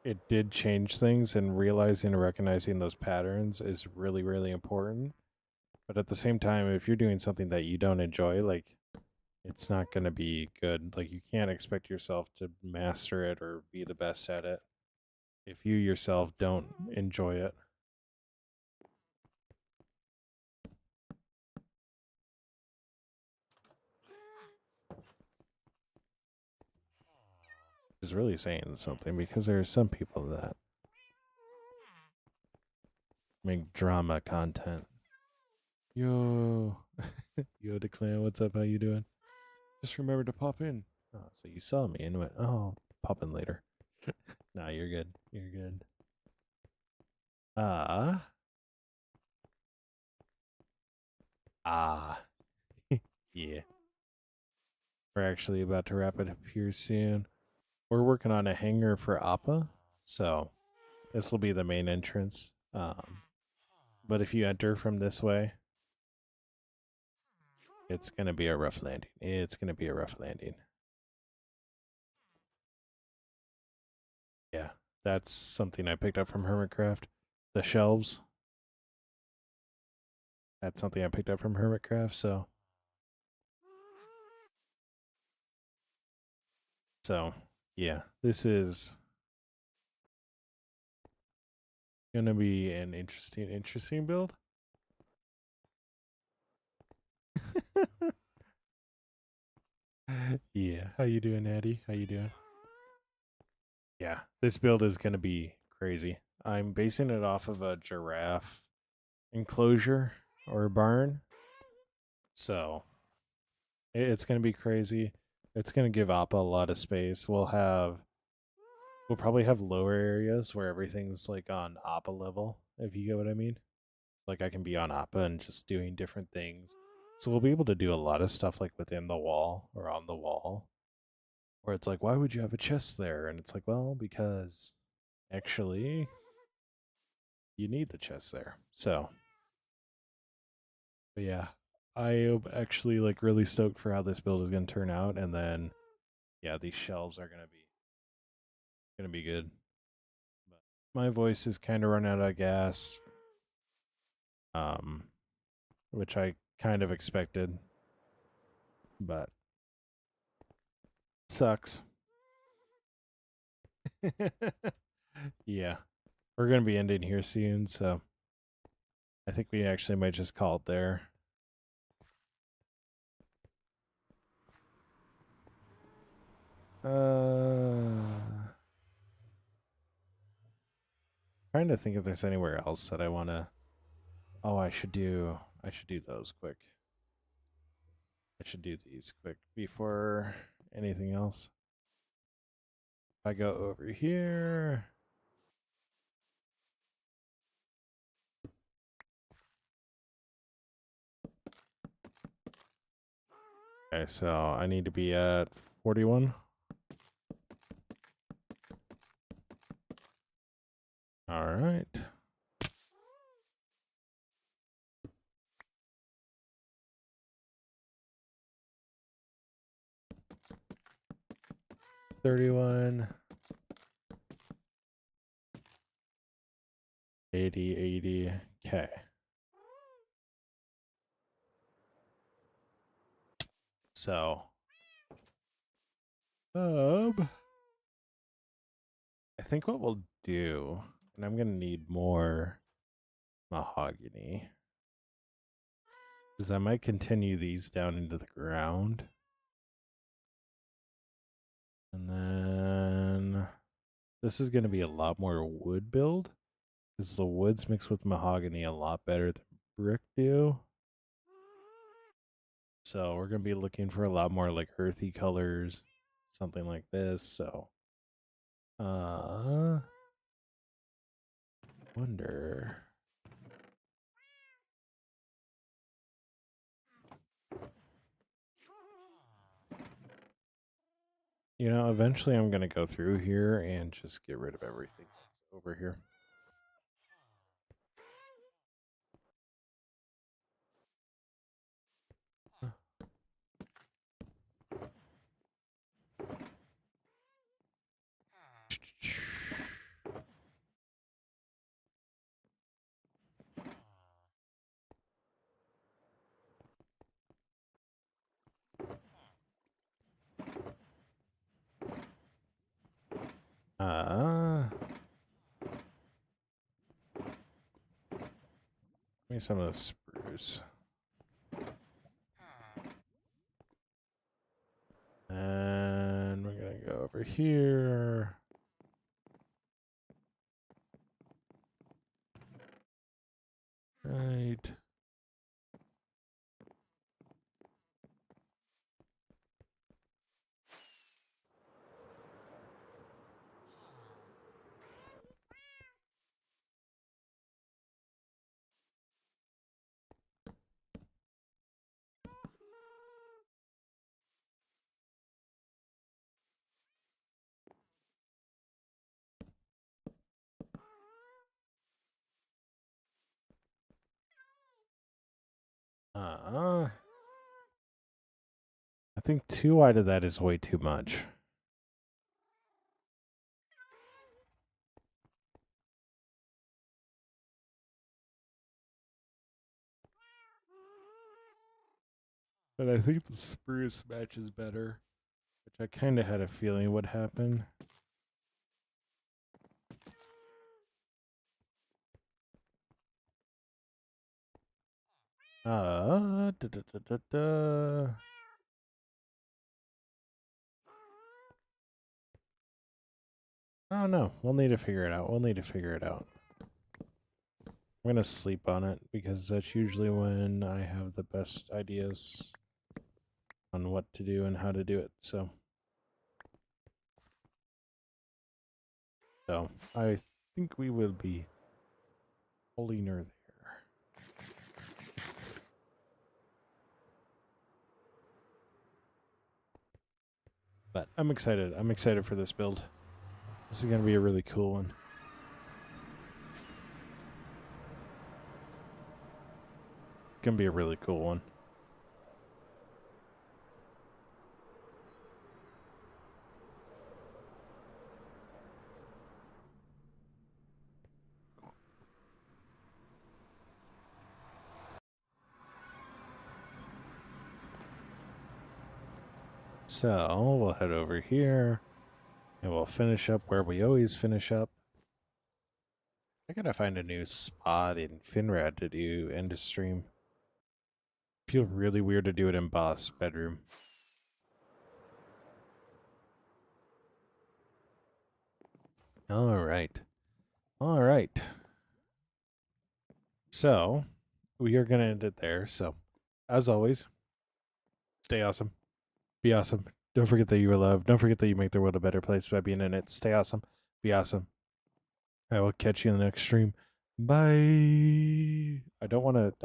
S1: it did change things, and realizing and recognizing those patterns is really, really important. But at the same time, if you're doing something that you don't enjoy, like it's not going to be good. Like you can't expect yourself to master it or be the best at it if you yourself don't enjoy it. Is really saying something, because there are some people that make drama content. Yo, yo, Declan, what's up? How you doing? Just remember to pop in. Oh, so you saw me and went, oh, pop in later. Nah, you're good. You're good. Ah. Ah. Yeah. We're actually about to wrap it up here soon. We're working on a hangar for Appa, so this will be the main entrance. But if you enter from this way, it's going to be a rough landing. It's going to be a rough landing. Yeah, that's something I picked up from Hermitcraft. The shelves. That's something I picked up from Hermitcraft, so So, yeah, this is gonna be an interesting build. Yeah, how you doing, Eddie? How you doing? Yeah, this build is gonna be crazy. I'm basing it off of a giraffe enclosure or barn, so it's gonna be crazy. It's gonna give Appa a lot of space. We'll probably have lower areas where everything's like on Appa level, if you get what I mean. Like I can be on Appa and just doing different things. So we'll be able to do a lot of stuff like within the wall or on the wall. Where it's like, why would you have a chest there? And it's like, well, because actually you need the chest there. So, but yeah, I am actually like really stoked for how this build is going to turn out. And then, yeah, these shelves are gonna be good. But my voice is kind of run out of gas, um, which I kind of expected, but sucks. Yeah, we're gonna be ending here soon, so I think we actually might just call it there. Trying to think if there's anywhere else that I want to. Oh, I should do those quick. I should do these quick before anything else. If I go over here. Okay, so I need to be at 41. All right. $31, 80. Okay. So, I think what we'll do, and I'm gonna need more mahogany, is I might continue these down into the ground, and then this is gonna be a lot more wood build, because the woods mix with mahogany a lot better than brick do. So we're gonna be looking for a lot more like earthy colors, something like this. So, wonder. Eventually I'm gonna go through here and just get rid of everything that's over here. Give me some of the spruce. And we're gonna go over here. Right. I think 2 wide of that is way too much. But I think the spruce matches better. which I kind of had a feeling would happen. Da, da, da, da, da. Oh no, we'll need to figure it out. We'll need to figure it out. I'm gonna sleep on it because that's usually when I have the best ideas on what to do and how to do it. So I think we will be holding her there. But I'm excited. I'm excited for this build. This is gonna be a really cool one. Gonna be a really cool one. So we'll head over here and we'll finish up where we always finish up. I gotta find a new spot in Finrad to do end of stream. Feel really weird to do it in boss bedroom. All right. All right. So we are going to end it there. So as always, stay awesome. Be awesome. Don't forget that you are loved. Don't forget that you make the world a better place by being in it. Stay awesome. Be awesome. I will catch you in the next stream. Bye. I don't want to